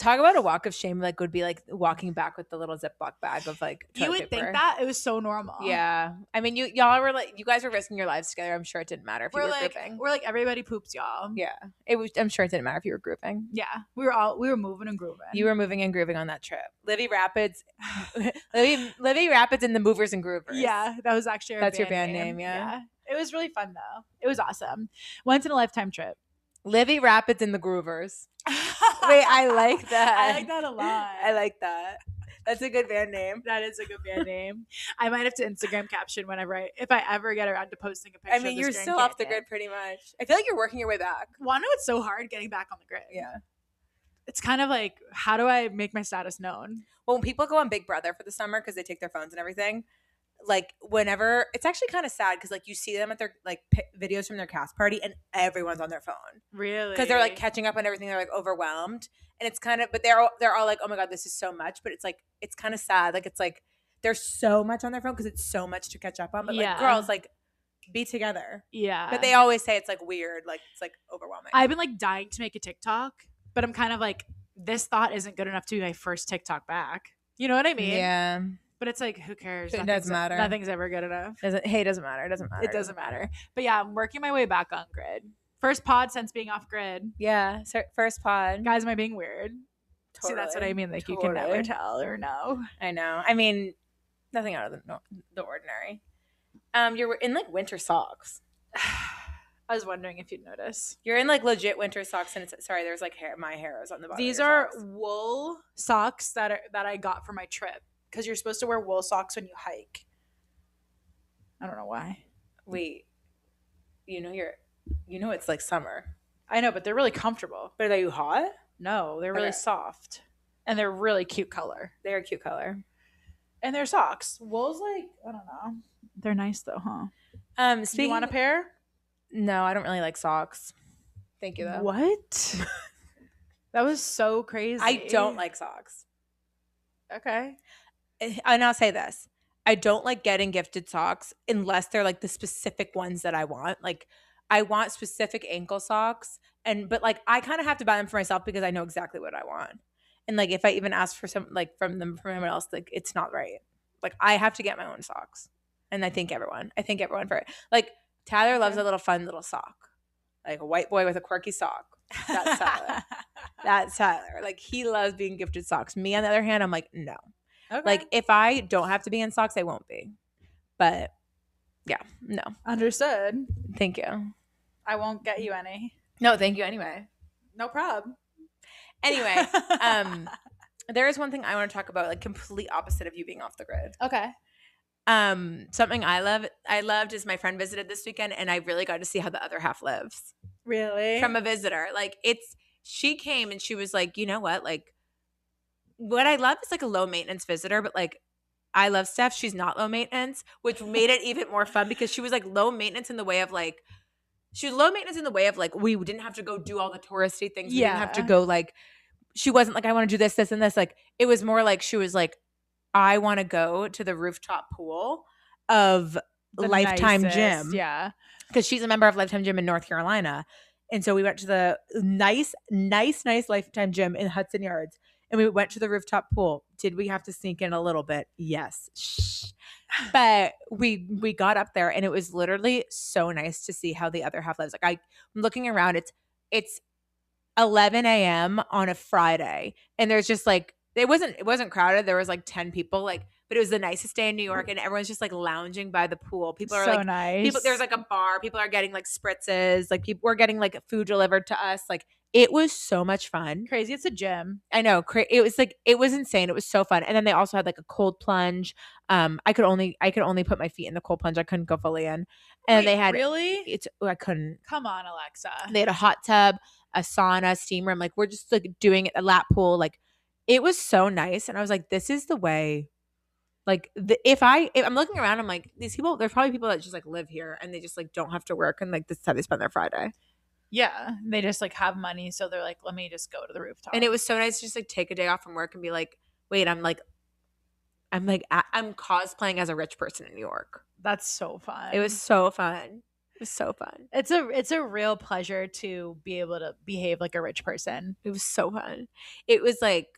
Talk about a walk of shame. Like, would be like walking back with the little Ziploc bag of like toilet you would paper. think that it was so normal. Yeah, I mean, y'all were like, you guys were risking your lives together. I'm sure it didn't matter if you were grouping. We're like, everybody poops, y'all. Yeah, it was. I'm sure it didn't matter if you were grouping. Yeah, we were moving and grooving. You were moving and grooving on that trip. Livvy Rapids, Livvy Rapids and the Movers and Groovers. Yeah, that was actually that's your band name. Yeah, it was really fun though. It was awesome. Once in a lifetime trip. Livvy Rapids and the Groovers. Wait, I like that. I like that a lot. I like that. That's a good band name. That is a good band name. I might have to Instagram caption whenever if I ever get around to posting a picture. I mean, you're still off the grid pretty much. I feel like you're working your way back. Well, I know it's so hard getting back on the grid. Yeah. It's kind of like, how do I make my status known? Well, when people go on Big Brother for the summer because they take their phones and everything, like whenever it's actually kind of sad because like you see them at their like videos from their cast party and everyone's on their phone. Really? Because they're like catching up on everything. They're like overwhelmed, and it's kind of, but they're all like, oh my God, this is so much. But it's like, it's kind of sad. Like, it's like there's so much on their phone because it's so much to catch up on. But like, girls, like, be together. Yeah. But they always say it's like weird, like it's like overwhelming. I've been like dying to make a TikTok, but I'm kind of like, this thought isn't good enough to be my first TikTok back. You know what I mean? Yeah. But it's like, who cares? It doesn't matter. Nothing's ever good enough. It doesn't matter. It doesn't matter. It doesn't matter. But yeah, I'm working my way back on grid. First pod since being off grid. Yeah. First pod. Guys, am I being weird? Totally. See, that's what I mean. Like, you can never tell or know. I know. I mean, nothing out of the ordinary. You're in like winter socks. I was wondering if you'd notice. You're in like legit winter socks, and sorry, there's like hair. My hair is on the bottom. These are wool socks that I got for my trip because you're supposed to wear wool socks when you hike. I don't know why. Wait, you know it's like summer. I know, but they're really comfortable. But are you hot? No, they're really soft, and they're really cute color. They're a cute color, and they're socks. Wool's like, I don't know. They're nice though, huh? Do you want a pair? No, I don't really like socks. Thank you, though. What? That was so crazy. I don't like socks. Okay. And I'll say this. I don't like getting gifted socks unless they're like the specific ones that I want. Like, I want specific ankle socks. But like, I kind of have to buy them for myself because I know exactly what I want. And like, if I even ask for some, like from anyone else, like it's not right. Like, I have to get my own socks. And I thank everyone for it. Like, Tyler loves a little fun little sock. Like a white boy with a quirky sock. That's Tyler. That's Tyler. Like, he loves being gifted socks. Me, on the other hand, I'm like, no. Okay. Like, if I don't have to be in socks, I won't be. But, yeah, no. Understood. Thank you. I won't get you any. No, thank you anyway. No problem. Anyway, there is one thing I want to talk about, like, complete opposite of you being off the grid. Okay. Something I loved is my friend visited this weekend, and I really got to see how the other half lives. Really? From a visitor. Like, she came and she was like, you know what? Like, what I love is like a low maintenance visitor, but like I love Steph. She's not low maintenance, which made it even more fun because she was like low maintenance in the way of like, she was low maintenance in the way of like, we didn't have to go do all the touristy things. We didn't have to go like, she wasn't like, I want to do this, this, and this. Like, it was more like she was like, I want to go to the rooftop pool of The Lifetime nicest, Gym. Yeah. Because she's a member of Lifetime Gym in North Carolina. And so we went to the nice Lifetime Gym in Hudson Yards. And we went to the rooftop pool. Did we have to sneak in a little bit? Yes. Shh. But we got up there and it was literally so nice to see how the other half lives. Like I'm looking around, it's 11 a.m. on a Friday. And there's just like, it wasn't crowded. There was like 10 people, like, but it was the nicest day in New York and everyone's just like lounging by the pool. People are So like, nice. there's like a bar. People are getting like spritzes. Like people were getting like food delivered to us. Like it was so much fun. Crazy. It's a gym. I know. It was like, it was insane. It was so fun. And then they also had like a cold plunge. I could only put my feet in the cold plunge. I couldn't go fully in. And Wait, they had really? I couldn't. Come on, Alexa. They had a hot tub, a sauna, steam room. Like we're just like doing a lap pool. Like it was so nice. And I was like, this is the way. Like if I'm looking around, I'm like, these people, there's probably people that just like live here and they just like don't have to work and like this is how they spend their Friday. Yeah. They just like have money. So they're like, let me just go to the rooftop. And it was so nice to just like take a day off from work and be like, wait, I'm cosplaying as a rich person in New York. That's so fun. It was so fun. It was so fun. It's a real pleasure to be able to behave like a rich person. It was so fun. It was like,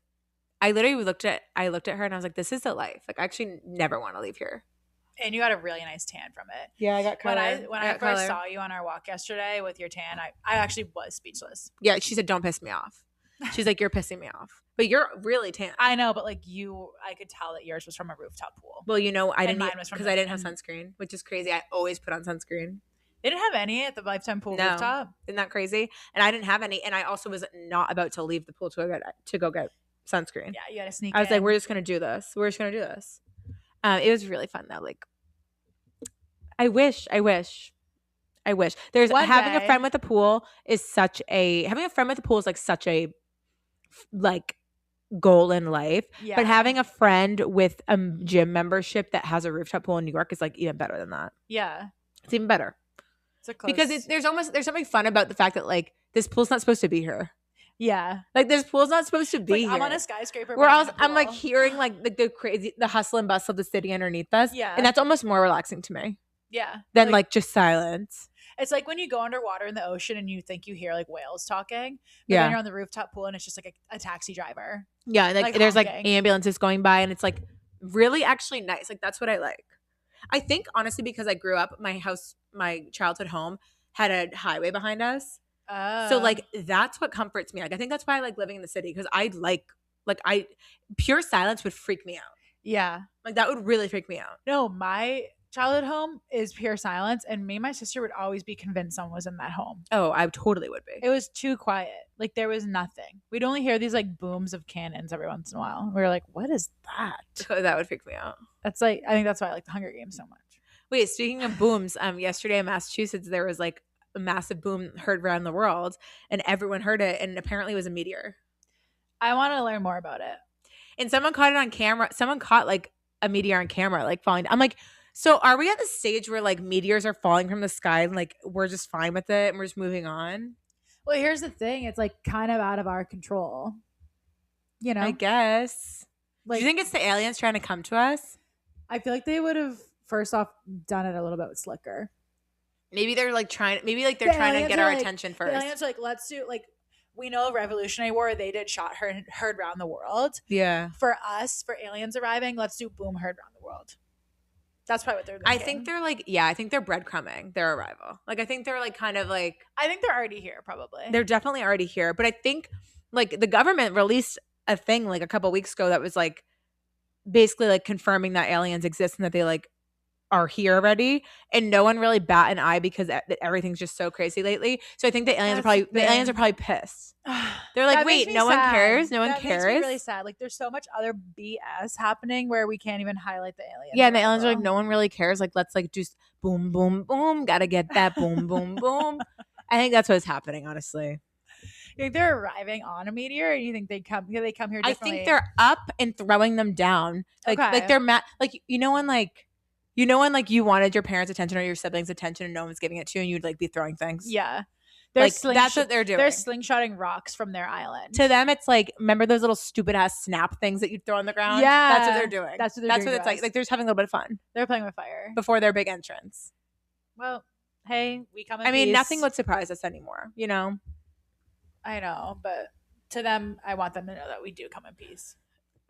I literally looked at her and I was like, this is the life. Like I actually never want to leave here. And you got a really nice tan from it. Yeah, I got color. When I first saw you on our walk yesterday with your tan, I actually was speechless. Yeah, she said, don't piss me off. She's like, you're pissing me off. But you're really tan. I know, but like I could tell that yours was from a rooftop pool. Well, you know, I didn't because I didn't have and- sunscreen, which is crazy. I always put on sunscreen. They didn't have any at the Lifetime Pool rooftop. Isn't that crazy? And I didn't have any, and I also was not about to leave the pool to go get sunscreen. Yeah, you had to sneak. I was in. like, we're just gonna do this. We're just gonna do this. It was really fun though. Like, I wish. There's One having day. a friend with a pool is such a like goal in life. Yeah. But having a friend with a gym membership that has a rooftop pool in New York is like even better than that. Yeah. It's even better. It's a close. Because there's something fun about the fact that like this pool's not supposed to be here. Yeah. Like this pool's not supposed to be here. I'm on a skyscraper. I'm like hearing like the hustle and bustle of the city underneath us. Yeah. And that's almost more relaxing to me Yeah. than like just silence. It's like when you go underwater in the ocean and you think you hear like whales talking. But Yeah. then you're on the rooftop pool and it's just like a taxi driver. Yeah. Like there's honking. like ambulances going by and it's like really actually nice. Like that's what I like. I think honestly because I grew up, my childhood home had a highway behind us. Oh. So like that's what comforts me. Like I think that's why I like living in the city because I like pure silence would freak me out. Yeah. Like that would really freak me out. No, my childhood home is pure silence, and me and my sister would always be convinced someone was in that home. Oh, I totally would be. It was too quiet. Like there was nothing. We'd only hear these like booms of cannons every once in a while. We were like, what is that? That would freak me out. That's like I think that's why I like the Hunger Games so much. Wait, speaking of booms, yesterday in Massachusetts there was like a massive boom heard around the world and everyone heard it and apparently it was a meteor. I want to learn more about it. And someone caught it on camera. Someone caught like a meteor on camera like falling. I'm like, so are we at the stage where like meteors are falling from the sky and like we're just fine with it and we're just moving on? Well, here's the thing. It's like kind of out of our control. You know? I guess. Like, do you think it's the aliens trying to come to us? I feel like they would have first off done it a little bit slicker. Maybe they're like trying to get our attention first. The aliens are like, let's do like we know Revolutionary War, they did shot heard round the world. Yeah. For us, for aliens arriving, let's do boom heard round the world. That's probably what they're thinking. I think they're like, yeah, I think they're breadcrumbing their arrival. Like, I think they're like kind of like. I think they're already here, probably. They're definitely already here. But I think like the government released a thing like a couple weeks ago that was like basically like confirming that aliens exist and that they like are here already. And no one really bat an eye because everything's just so crazy lately. So I think the aliens are probably pissed. They're like, wait, no one cares. No one cares. Makes me really sad. Like, there's so much other BS happening where we can't even highlight the aliens. Yeah, and the aliens are like, no one really cares. Like, let's like just boom, boom, boom. Gotta get that boom, boom, boom. I think that's what's happening, honestly. You think they're arriving on a meteor, or you think they come here differently? I think they're up and throwing them down. Like they're like when you wanted your parents' attention or your siblings' attention and no one's giving it to you and you'd like be throwing things. Yeah. Like that's what they're doing. They're slingshotting rocks from their island. To them, it's like, remember those little stupid ass snap things that you'd throw on the ground? Yeah. That's what they're doing. That's what it's like. Like they're just having a little bit of fun. They're playing with fire. Before their big entrance. Well, hey, we come in I mean, peace. nothing would surprise us anymore, you know? I know, but to them, I want them to know that we do come in peace.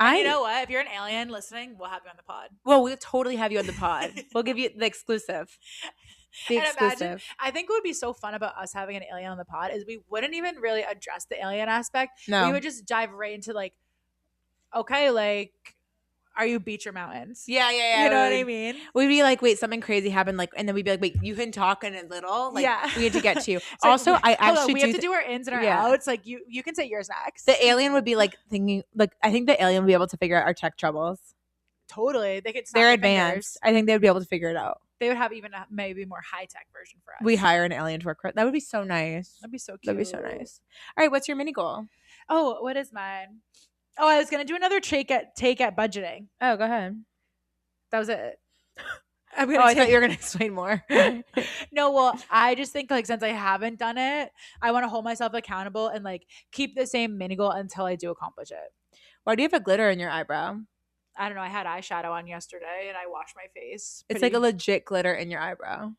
You know what? If you're an alien listening, we'll have you on the pod. Well, we'll totally have you on the pod. We'll give you the exclusive. Imagine, I think what would be so fun about us having an alien on the pod is we wouldn't even really address the alien aspect. No. We would just dive right into like, okay, like, are you beach or mountains? Yeah. You know what I mean? We'd be like, wait, something crazy happened, like, and then we'd be like, wait, you can talk in a little, like, yeah. we had to get to you. Also, like, I actually we have to do our ins and our outs. Like, you can say yours next. The alien would be like thinking, like, I think the alien would be able to figure out our tech troubles. Totally, they could. They're advanced. I think they would be able to figure it out. They would have even maybe more high tech version for us. We hire an alien to work. That would be so nice. That'd be so cute. That'd be so nice. All right, what's your mini goal? Oh, what is mine? Oh, I was gonna do another take at budgeting. Oh, go ahead. That was it. I thought you were gonna explain more. No, well, I just think like since I haven't done it, I want to hold myself accountable and like keep the same mini goal until I do accomplish it. Why do you have a glitter in your eyebrow? I don't know. I had eyeshadow on yesterday and I washed my face. It's like a legit glitter in your eyebrow.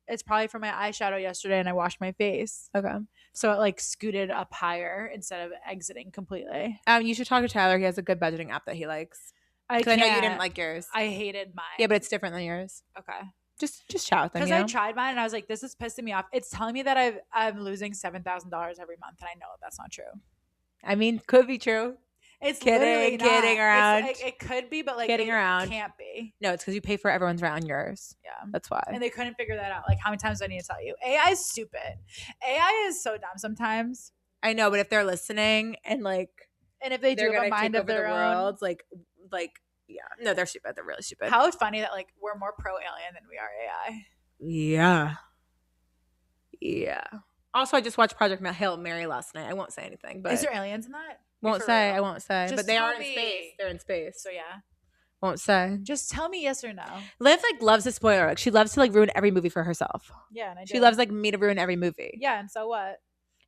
It's probably from my eyeshadow yesterday and I washed my face. Okay. So it like scooted up higher instead of exiting completely. You should talk to Tyler. He has a good budgeting app that he likes. I know you didn't like yours. I hated mine. Yeah, but it's different than yours. Okay. Just chat with them. Because I tried mine and I was like, this is pissing me off. It's telling me that I'm losing $7,000 every month and I know that's not true. I mean, could be true. It's kidding around. It could be, but like kidding around. Can't be. No, it's because you pay for everyone's rent on yours. Yeah, that's why. And they couldn't figure that out. Like, how many times do I need to tell you? AI is stupid. AI is so dumb sometimes. I know, but if they're listening and if they do have a mind of their own, like yeah, no, they're stupid. They're really stupid. How funny that like we're more pro alien than we are AI. Yeah. Also, I just watched Project Hail Mary last night. I won't say anything, but is there aliens in that? I won't say. Just but they are in me. space. They're in space. So yeah. Won't say. Just tell me yes or no. Liv loves a spoiler. Like she loves to ruin every movie for herself. Yeah, and I do. She loves me to ruin every movie. Yeah, and so what?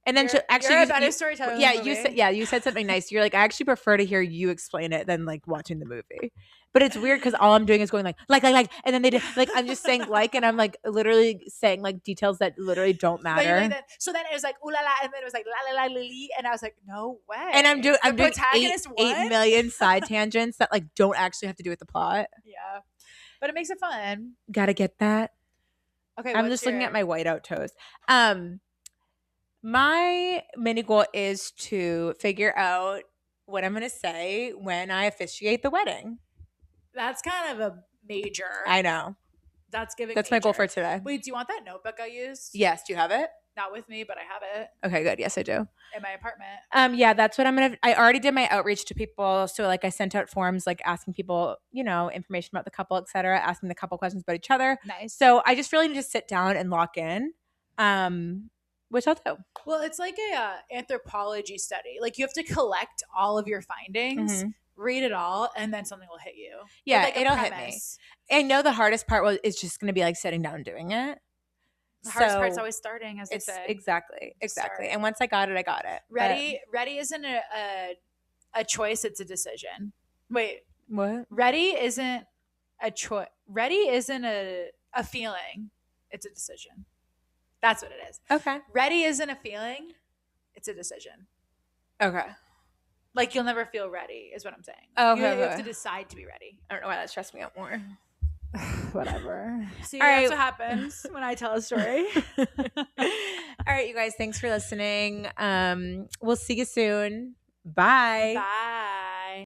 And then you're a better storyteller. Yeah, you said something nice. You're like, I actually prefer to hear you explain it than like watching the movie. But it's weird because all I'm doing is going like, and then they did like I'm just saying and I'm like literally saying like details that literally don't matter. So then it was like ooh la la, and then it was like la la la li, and I was like, no way. And I'm doing 8 million side tangents that like don't actually have to do with the plot. Yeah, but it makes it fun. Gotta get that. Okay, I'm just looking at my whiteout toast. My mini goal is to figure out what I'm gonna say when I officiate the wedding. That's kind of a major. I know. That's my goal for today. Wait, do you want that notebook I used? Yes. Do you have it? Not with me, but I have it. Okay, good. Yes, I do. In my apartment. Yeah, that's what I already did my outreach to people. So like I sent out forms like asking people, information about the couple, etc., asking the couple questions about each other. Nice. So I just really need to sit down and lock in. Which I'll do. Well, it's like a anthropology study. Like you have to collect all of your findings, read it all, and then something will hit you. Yeah, like it'll hit me. I know the hardest part is just going to be like sitting down and doing it. The hardest part's always starting, as they say. Exactly. And once I got it, I got it. Ready isn't a choice; it's a decision. Wait, what? Ready isn't a choice. Ready isn't a feeling; it's a decision. That's what it is. Okay. Ready isn't a feeling; it's a decision. Okay. Like you'll never feel ready, is what I'm saying. Okay. You have to decide to be ready. I don't know why that stressed me out more. Whatever. See, all that's what happens when I tell a story. All right, you guys. Thanks for listening. We'll see you soon. Bye. Bye.